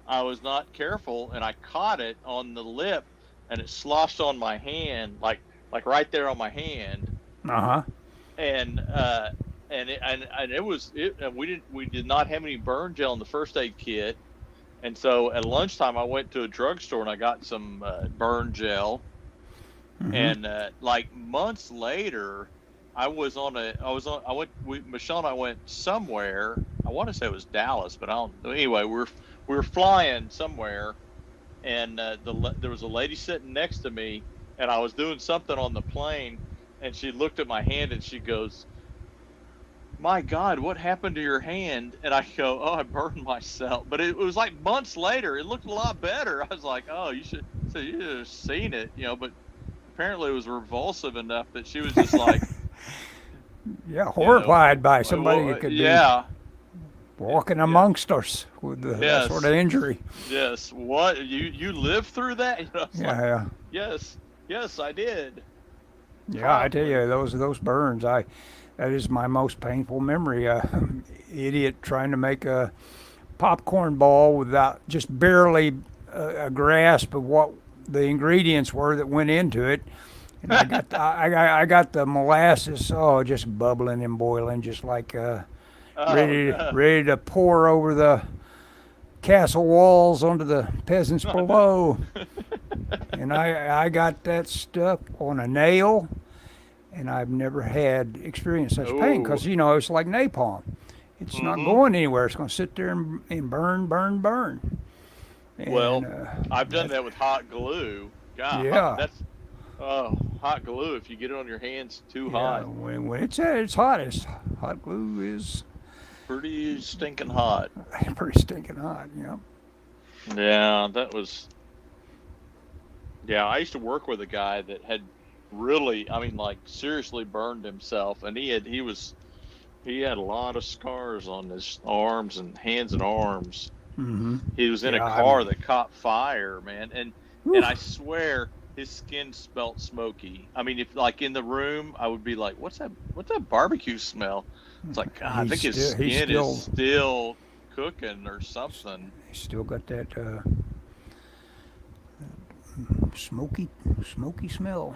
I was not careful, and I caught it on the lip, and it sloshed on my hand, like right there on my hand, Uh-huh. and and we did not have any burn gel in the first aid kit, and so at lunchtime I went to a drugstore and I got some burn gel, Hmm. and like months later. Michelle and I went somewhere. I want to say it was Dallas, but I don't. Anyway, we were flying somewhere, and there was a lady sitting next to me, and I was doing something on the plane, and she looked at my hand and she goes, "My God, what happened to your hand?" And I go, "Oh, I burned myself." But it was like months later. It looked a lot better. I was like, "Oh, you should have seen it," But apparently, it was revulsive enough that she was just like. Yeah, You know, horrified by somebody that could be yeah, walking yeah, amongst us with that sort yes, of injury. yes. What you lived through that? It's like, Yeah, yeah. yes, yes, I did. Yeah, I tell Probably. you, those burns, that is my most painful memory. Idiot trying to make a popcorn ball without just barely a grasp of what the ingredients were that went into it. And I got the molasses, just bubbling and boiling, just like Oh no. ready to pour over the castle walls onto the peasants below. And I got that stuff on a nail, and I've never had experienced such pain Oh. because it's like napalm. It's not Hmm. going anywhere. It's going to sit there and burn, burn, burn. And Well, I've done that's that with hot glue. God, yeah, that's hot glue. If you get it on your hands too yeah. hot, When it's hot, hot glue is pretty stinking hot. pretty stinking hot. Yeah, that was. Yeah, I used to work with a guy that had really, I mean, like seriously burned himself, and he had a lot of scars on his arms and hands and arms. Mm-hmm. He was in a Yeah, car that caught fire, man, and whew, I swear his skin smelled smoky. I mean, if like in the room, I would be like, "What's that? What's that barbecue smell?" It's like, God, I think his he's skin still is still cooking or something. he's still got that smoky smell.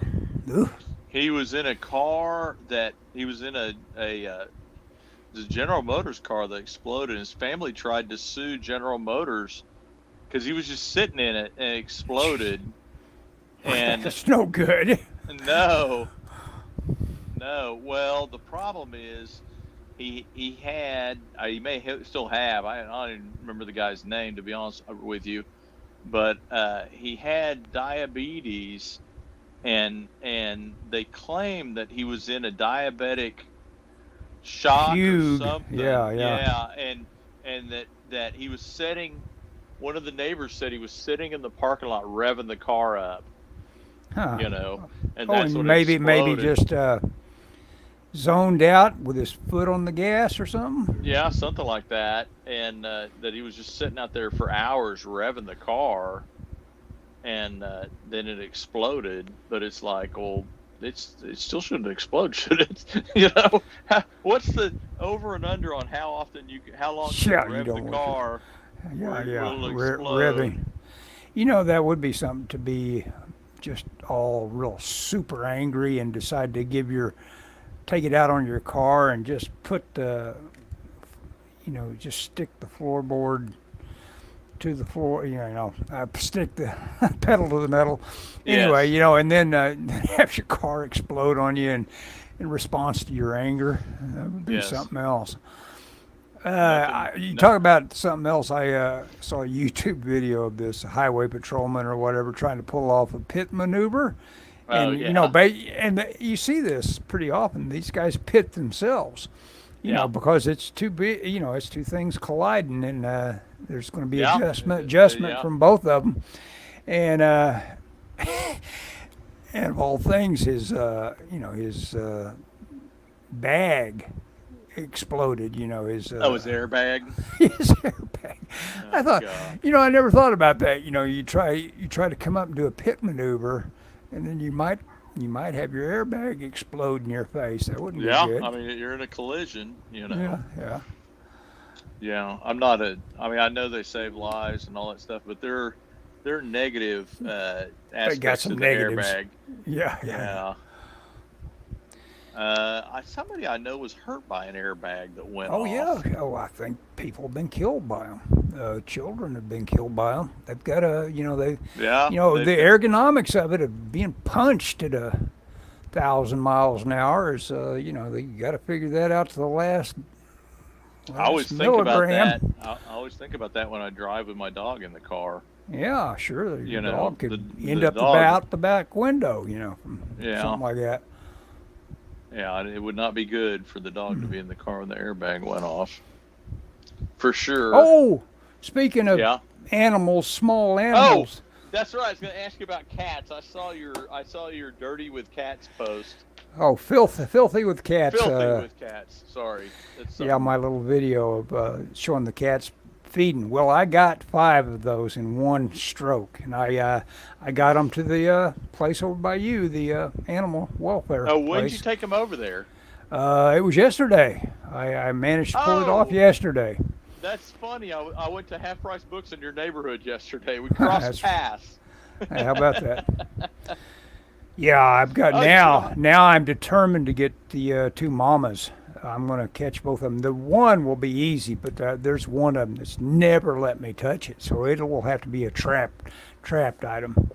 Ugh. He was in a car that he was in the General Motors car that exploded. His family tried to sue General Motors because he was just sitting in it and it exploded. And That's no good. no, No, well, the problem is he had he may still have I don't even remember the guy's name, to be honest with you, but he had diabetes, and they claim that he was in a diabetic shock or Fugue. something. Yeah, yeah. Yeah, and that he was sitting. One of the neighbors said he was sitting in the parking lot revving the car up. Huh. You know, and Oh, that's and what maybe exploded. just zoned out with his foot on the gas or something. Yeah, something like that, and that he was just sitting out there for hours revving the car, and then it exploded. But it's like, well, it still shouldn't explode, should it? What's the over and under on how often how long you Yeah, can you rev the don't want to. car Yeah, where it yeah. will explode? Revving. That would be something to be just all real super angry and decide to take it out on your car and just put just stick the floorboard to the floor, stick the pedal to the metal. Anyway, Yes, and then have your car explode on you in response to your anger. That would be yes. something else. Nothing. You No, talk about something else. I saw a YouTube video of this highway patrolman or whatever trying to pull off a pit maneuver, oh and yeah, you see this pretty often. These guys pit themselves, yeah, because it's too big. It's two things colliding, and there's going to be yeah, adjustment yeah. from both of them, and and of all things, his bag exploded. His Oh, his airbag. his airbag. I Oh thought, God. I never thought about that. You try to come up and do a pit maneuver, and then you might have your airbag explode in your face. That wouldn't be Yeah, good. I mean, you're in a collision. Yeah, yeah. Yeah, I'm not a. I mean, I know they save lives and all that stuff, but there are negative They got aspects some of the negatives. airbag. Yeah, yeah. Yeah. Somebody I know was hurt by an airbag that went Oh yeah. off. Oh, I think people have been killed by them. Children have been killed by them. They've got Yeah, the ergonomics of it of being punched at 1,000 miles an hour is, they got to figure that out to the last I always last think about that. milligram. I always think about that when I drive with my dog in the car. Yeah, sure. Your dog The could end the up dog. out the back window, from Yeah, something like that. yeah. It would not be good for the dog to be in the car when the airbag went off. For sure. Oh, speaking of Yeah. animals, small Oh, animals. that's right. I was going to ask you about cats. I saw your dirty with cats post. Oh, filthy with cats. Filthy with cats. Sorry. It's Yeah, my little video of showing the cats feeding. Well, I got 5 of those in one stroke, and I got them to the place over by you, the animal welfare Oh, when did you place. take them over there? It was yesterday. I managed to pull it off Oh, yesterday. that's funny. I went to Half Price Books in your neighborhood yesterday. We crossed paths. Hey, how about that? Yeah, I've got Oh, now. Now I'm determined to get the 2 mamas. I'm going to catch both of them. The one will be easy, but there's one of them that's never let me touch it, so it will have to be a trapped item. Are you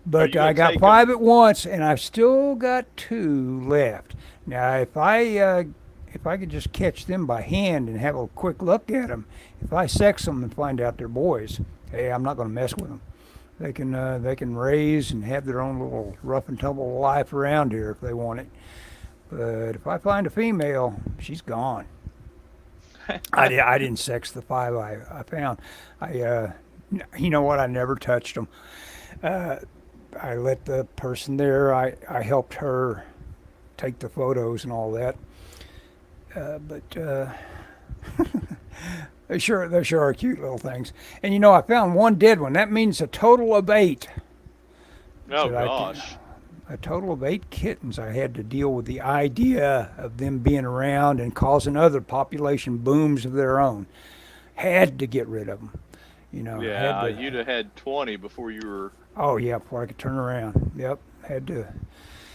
But I going to got take 5 them? at once, and I've still got 2 left. Now, if I could just catch them by hand and have a quick look at them, if I sex them and find out they're boys, hey, I'm not going to mess with them. They can raise and have their own little rough and tumble life around here if they want it. But if I find a female, she's gone. I didn't sex the 5 I found. You know what? I never touched them. I let the person there. I helped her take the photos and all that. But they sure are cute little things. And I found one dead one. That means a total of 8. Oh, that I gosh. A total of 8 kittens. I had to deal with the idea of them being around and causing other population booms of their own. Had to get rid of them. Yeah, Had to. you'd have had 20 before you were. Oh yeah, before I could turn around. Yep, had to.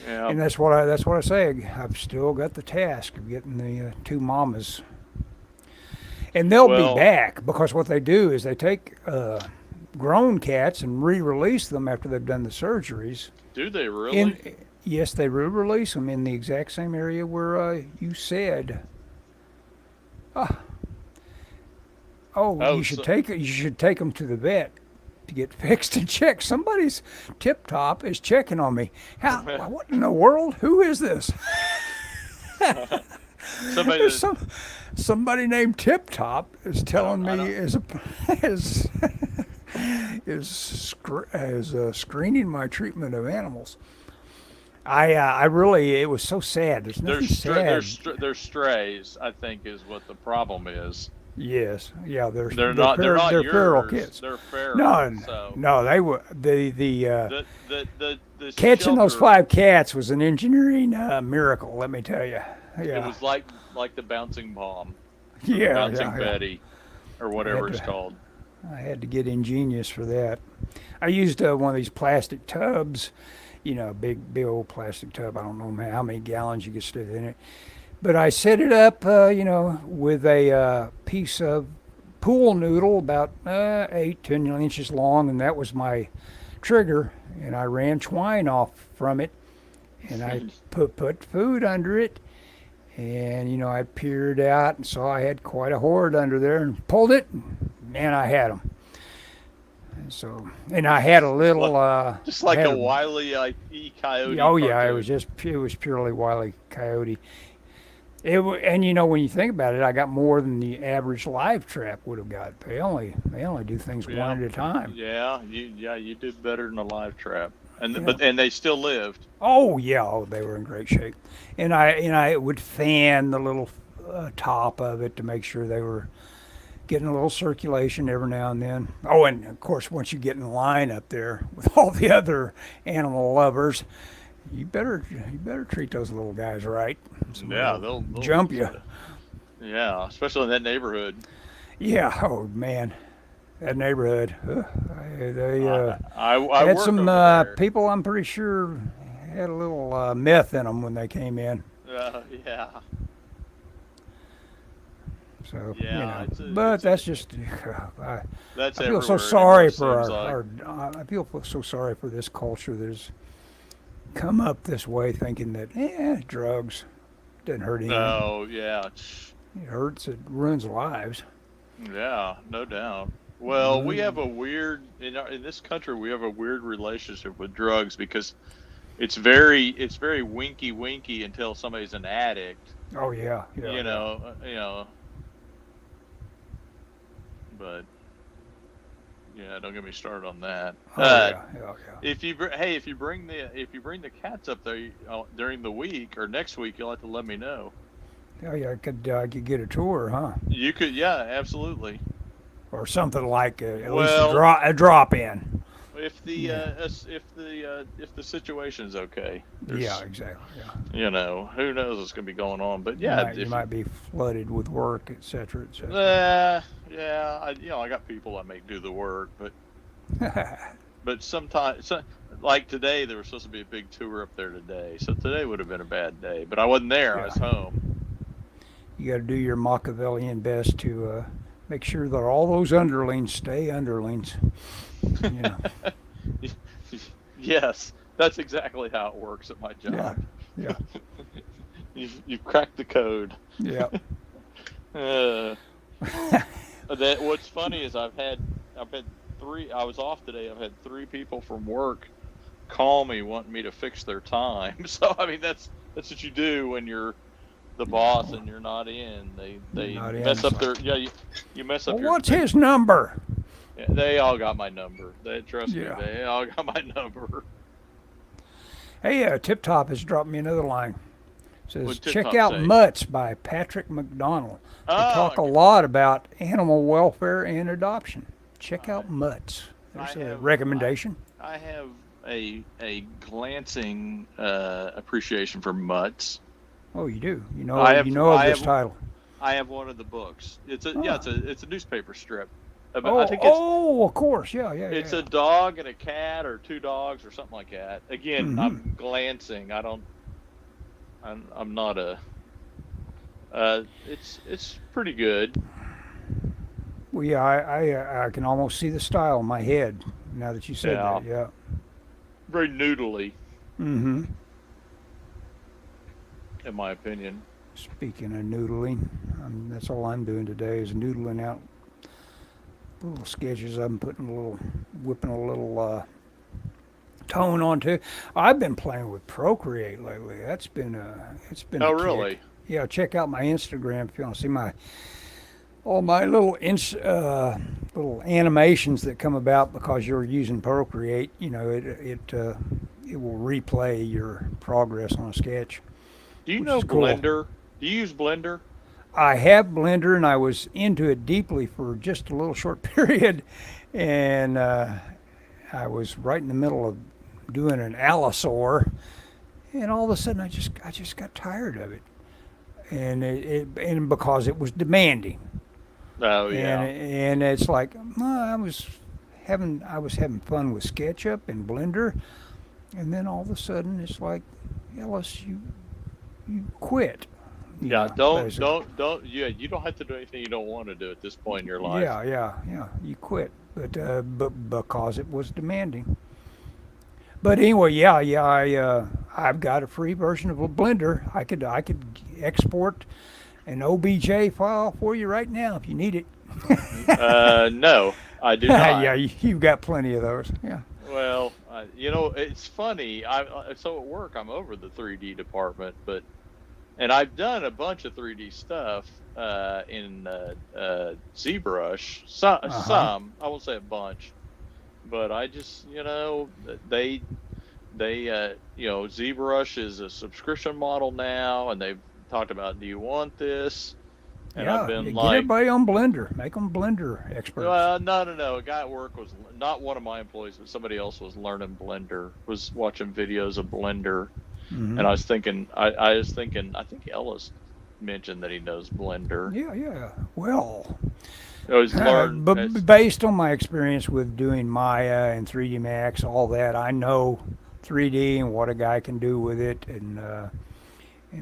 Yeah. And that's what I say. I've still got the task of getting the 2 mamas, and they'll be Well, back because what they do is they take grown cats and re-release them after they've done the surgeries. do they In really? Yes, they will release them in the exact same area where you said. Ah, oh, Oh, so you should take them to the vet to get fixed and checked. Somebody's tip top is checking on me. How? What in the world? Who is this? somebody There's that somebody named Tip Top is telling I me don't. is screening my treatment of animals. I really, it was so sad. There's They're nothing stra- they're sad. stra- they're strays. I think is what the problem is. Yes, yeah, They're not. They're not they're feral yours. kids. They're feral. No, So no, they were the the catching those shelter. 5 cats was an engineering miracle. Let me tell you. It Yeah, was like the bouncing bomb or the yeah, bouncing yeah, yeah. Betty or I whatever had it's to called. I had to get ingenious for that. I used one of these plastic tubs, big old plastic tub. I don't know how many gallons you could stick in it. But I set it up, with a piece of pool noodle about 8, 10 inches long, and that was my trigger. And I ran twine off from it, and I put food under it. And I peered out and saw I had quite a horde under there, and pulled it, and I had them. And I had a Just little, like just like a a, wily coyote oh yeah, cartoon. it was purely Wile E. Coyote. And when you think about it, I got more than the average live trap would have got. They only do things Yeah, one at a time. you did better than a live trap, You know. and they still lived. Oh yeah, they were in great shape. And I would fan the little top of it to make sure they were getting a little circulation every now and then. Oh, and of course, once you get in line up there with all the other animal lovers, you better treat those little guys right. Somebody Yeah, will they'll jump you. yeah, especially in that neighborhood. Yeah. Oh man, that neighborhood. They I had work some over there. people. I'm pretty sure had a little meth in them when they came in. Yeah, So yeah, but that's just. I, that's I feel so everywhere anymore. sorry It for seems like. I feel so sorry for this culture that's come up this way, thinking that drugs doesn't hurt anyone. Oh yeah, It hurts. It ruins lives. yeah, no doubt. Well, we have Ruin. a weird in this country. We have a weird relationship with drugs because it's very winky winky until somebody's an addict. Oh yeah, yeah, You yeah. know, you know. But yeah, don't get me started on that. Oh yeah, yeah, yeah. If you bring the cats up there during the week or next week, you'll have to let me know. Oh yeah, I could get a tour, huh? You could, yeah, absolutely. Or something like at least Well, a drop in. if the Yeah, if the situation's okay, yeah, there's exactly. Yeah. who knows what's gonna be going on. But You yeah, might you if might be flooded with work, etc., yeah, I got people that make do the work, but etc. sometimes like today there was supposed to be a big tour up there today, so today would have been a bad day. But I wasn't there; I Yeah, was home. you got to do your Machiavellian best to make sure that all those underlings stay underlings. You know. Yes, that's exactly how it works at my Yeah, job. yeah, You've cracked the code. yeah. Uh, what's funny is I've had three. I was off today. I've had three people from work call me wanting me to fix their time. So I mean that's what you do when you're the boss and you're not in. You're They not in. mess up So. their you mess up Well, your. what's his number? Yeah, they all got my number. They trust me. Yeah. They all got my number. Hey, Tip Top has dropped me another line. It says, What Tip check Top out say? Mutts by Patrick McDonald. They Oh, talk a lot about animal welfare and adoption. Check I out Mutts. I There's a have recommendation. I have a glancing appreciation for mutts. Oh, you do. I You have know of I this have title. I have one of the books. Ah. It's a newspaper strip. I Oh, think oh, of course. Yeah, yeah, it's yeah. a dog and a cat or two dogs or something like that. Again, Mm-hmm. I'm glancing. I'm not a. It's pretty good. Well, yeah, I can almost see the style in my head now that you said Yeah, that. Yeah. very noodly. Mm-hmm. in my opinion. Speaking of noodling, that's all I'm doing today is noodling out little sketches. I'm whipping a little tone onto. I've been playing with Procreate lately. It's been Oh, a kick. really? Yeah, check out my Instagram if you want to see all my little animations that come about because you're using Procreate. It will replay your progress on a sketch, Do you which know is cool. Blender? Do you use Blender? I have Blender and I was into it deeply for just a little short period, and I was right in the middle of doing an allosaur, and all of a sudden I just got tired of it, and because it was demanding, Oh, and yeah. and it's like I was having fun with SketchUp and Blender, and then all of a sudden it's like, Ellis, you quit, Yeah, don't basically. don't yeah, you don't have to do anything you don't want to do at this point in your life. Yeah, you quit, but because it was demanding. But anyway, yeah, I've got a free version of a Blender. I could export an OBJ file for you right now if you need it. No, I do not. Yeah, you've got plenty of those. Yeah. Well, it's funny. So at work I'm over the 3D department, and I've done a bunch of 3D stuff in ZBrush. Uh huh. Some, I won't say a bunch, but I just, they ZBrush is a subscription model now, and they've talked about, do you want this? And I've Yeah, been get like, everybody on Blender. Make them Blender experts. no, no, no. A guy at work was not one of my employees, but somebody else was learning Blender, was watching videos of Blender, Hmm. and I was thinking, I think Ellis mentioned that he knows Blender. Yeah. Well, It was learn. but based on my experience with doing Maya and 3D Max, all that, I know 3D and what a guy can do with it, and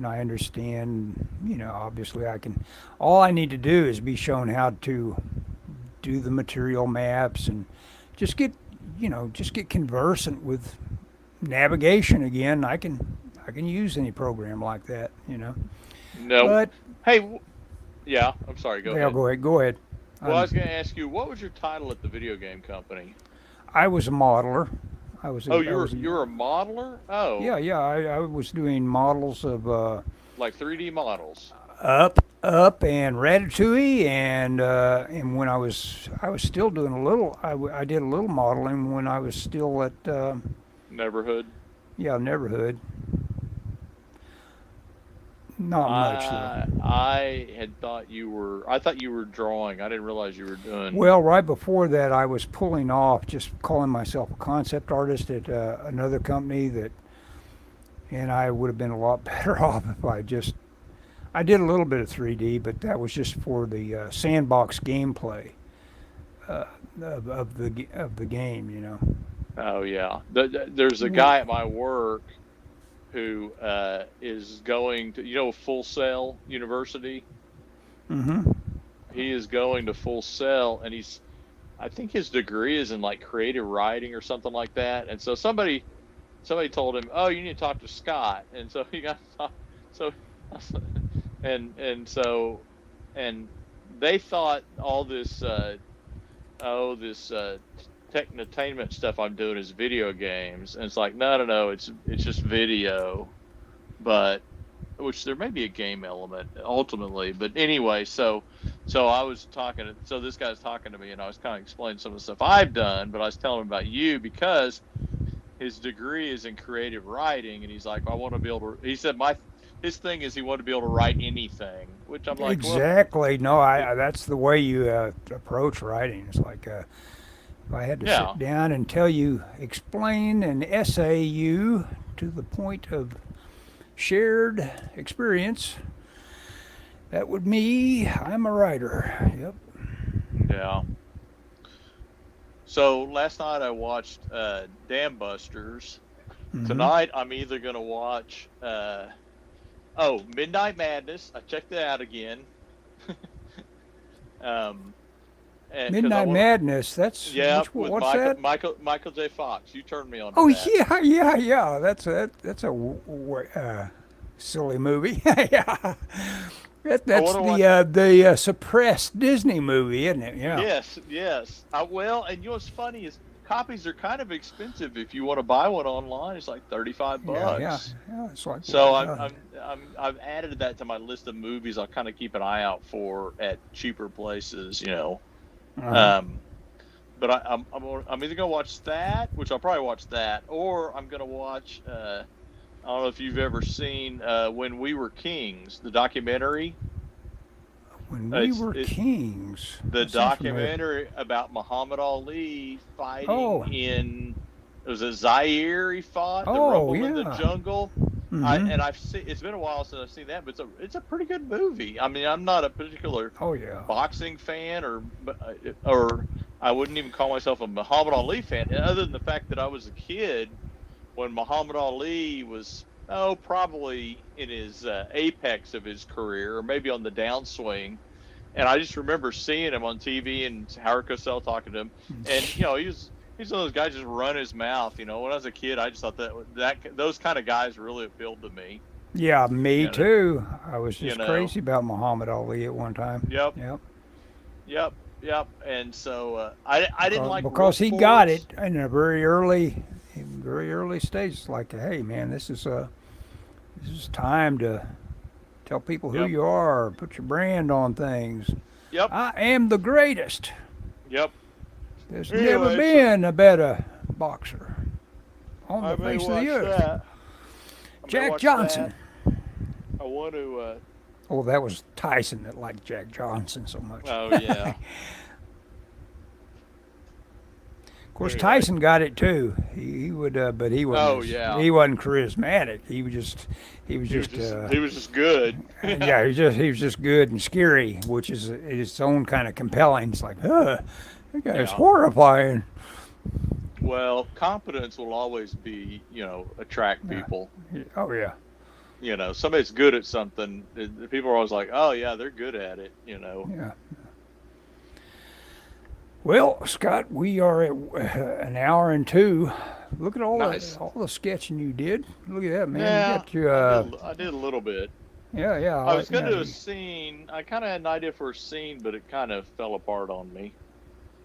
I understand. Obviously, I can. All I need to do is be shown how to do the material maps and just get conversant with navigation again. I can use any program like that. No. But Hey, yeah. I'm sorry. Go yeah, ahead. go ahead. Go ahead. Well, I was I'm going to ask you, what was your title at the video game company? I was a modeler. I was Oh, a, I was you're a modeler? Oh, yeah. I was doing models of like 3D models. up and Ratatouille, and when I was still doing a little. I did a little modeling when I was still at Neverhood. yeah, Neverhood. Not much though. I thought you were drawing. I didn't realize you were doing. Well, right before that, I was pulling off, just calling myself a concept artist at another company and I would have been a lot better off if I did a little bit of 3D, but that was just for the sandbox gameplay uh, of the game. Oh yeah. There's a Well, guy at my work who is going to, Full Sail University. mm-hmm. He is going to Full Sail, and I think his degree is in like creative writing or something like that. And so somebody told him, "Oh, you need to talk to Scott." And so he got to talk, so and and they thought all this this technotainment stuff I'm doing is video games, and it's like, no, it's just video, but which there may be a game element ultimately, but anyway, so I was talking, so this guy's talking to me, and I was kind of explaining some of the stuff I've done, but I was telling him about you because his degree is in creative writing, and he's like, I want to be able to. He said his thing is he wanted to be able to write anything, which I'm like, well, Exactly. No, it, that's the way you approach writing. It's like if I had to yeah, sit down and explain an essay you to the point of shared experience, that would me. I'm a writer. Yep. yeah. So last night I watched Dam Busters. Hmm. Tonight I'm either gonna watch Midnight Madness. I checked it out again. um, and because I Midnight want to, Madness. That's yeah, with what's that? Michael J. Fox. You turned me on to Oh that. yeah. That's a Silly movie. Yeah. That's want to watch. the suppressed Disney movie, isn't it? Yeah. Yes, yes. Well, and you know what's funny is copies are kind of expensive if you want to buy one online. It's like 35 Yeah, yeah, bucks. yeah. It's like So uh, I've added that to my list of movies. I'll kind of keep an eye out for at cheaper places, you know. uh Um, but I'm either gonna watch that, which I'll probably watch that, or I'm gonna watch. I don't know if you've ever seen When We Were Kings, the documentary. When We It's Were it, Kings. the That sounds familiar. documentary about Muhammad Ali fighting Oh, in it was a Zaire he fought, the oh, Rumble in the yeah. Jungle. Mm-hmm. I've seen it's been a while since I've seen that, but it's a pretty good movie. I mean, I'm not a particular Oh, yeah. boxing fan or I wouldn't even call myself a Muhammad Ali fan, other than the fact that I was a kid when Muhammad Ali was probably in his apex of his career, or maybe on the downswing. And I just remember seeing him on TV and Howard Cosell talking to him, and you know he's one of those guys just run his mouth. You know, when I was a kid, I just thought that those kind of guys really appealed to me. Yeah, me You know, too. I was you just know. crazy about Muhammad Ali at one time. Yep, Yep. yep, yep. And so I didn't like real Because he got it sports. in a very early stage. It's like, hey, man, this is time to tell people who Yep, you are. Put your brand on things. yep, I am the greatest. yep. There's never Anyway, so been a better boxer on I the may face of the watch earth. that. I may Jack watch that. Johnson. I want to. Oh, that was Tyson that liked Jack Johnson so much. Oh Of yeah. course, Anyway. Tyson got it too. He would, but Oh yeah. he wasn't charismatic. He was He was just, just he was just good. yeah, he was just good and scary, which is its own kind of compelling. It's like, that guy's Yeah. horrifying. Well, competence will always be, attract Yeah. people. Oh yeah, Somebody's good at something. The people are always like, "Oh yeah, they're good at it." yeah. Well, Scott, we are at an hour and two. Look at Nice. all the sketching you did. Look at that, man. You Yeah, got to I did a little bit. yeah, yeah. I was You going to know, do a scene. I kind of had an idea for a scene, but it kind of fell apart on me.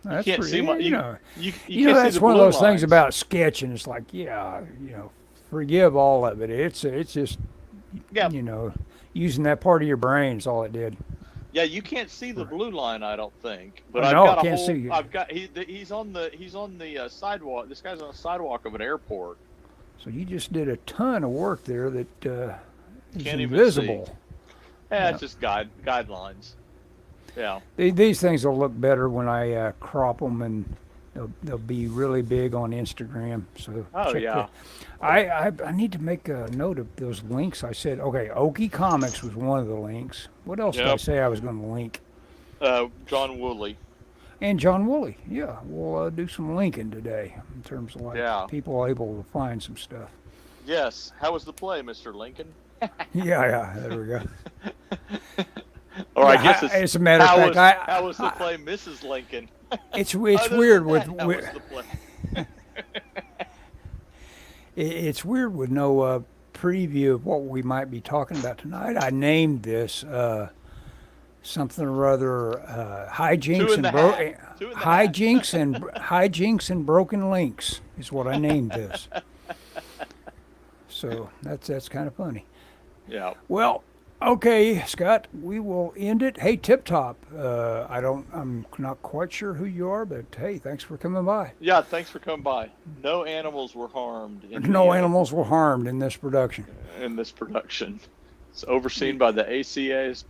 You that's can't pretty. see Yeah, my you can't see that's the one of blue those things lines. about sketching. It's like, yeah, forgive all of it. It's just, Yeah, you know, using that part of your brain is all it did. yeah, you can't see the blue line, I don't think. But Oh I've no, I got a can't whole. see it. I've got he's on the sidewalk. This guy's on the sidewalk of an airport. So you just did a ton of work there that is Can't even see. invisible. Yeah, Yeah. it's just guidelines. Yeah. These things will look better when I crop them, and they'll be really big on Instagram. So Oh check yeah. that. I need to make a note of those links. I said, okay, Okie Comics was one of the links. What else did I Yep. say I was going to link? John Woolley. And John Woolley. Yeah, we'll do some linking today in terms of like Yeah. people able to find some stuff. Yes. How was the play, Mr. Lincoln? Yeah, yeah, there we go. Or I Yeah, guess it's as a matter of fact, how was the play, Mrs. Lincoln? it's Other weird than with, that, how was the play? it's weird with no preview of what we might be talking about tonight. I named this something or other Two hijinks in the and hat. Two in the hat. hijinks and broken links is what I named this. So that's kind of funny. Yeah. Well, okay, Scott, we will end it. Hey, Tip Top, I'm not quite sure who you are, but hey, thanks for coming by. Yeah. Thanks for coming by. No animals were harmed No animals were harmed in this production. in this production. It's overseen by the ACA's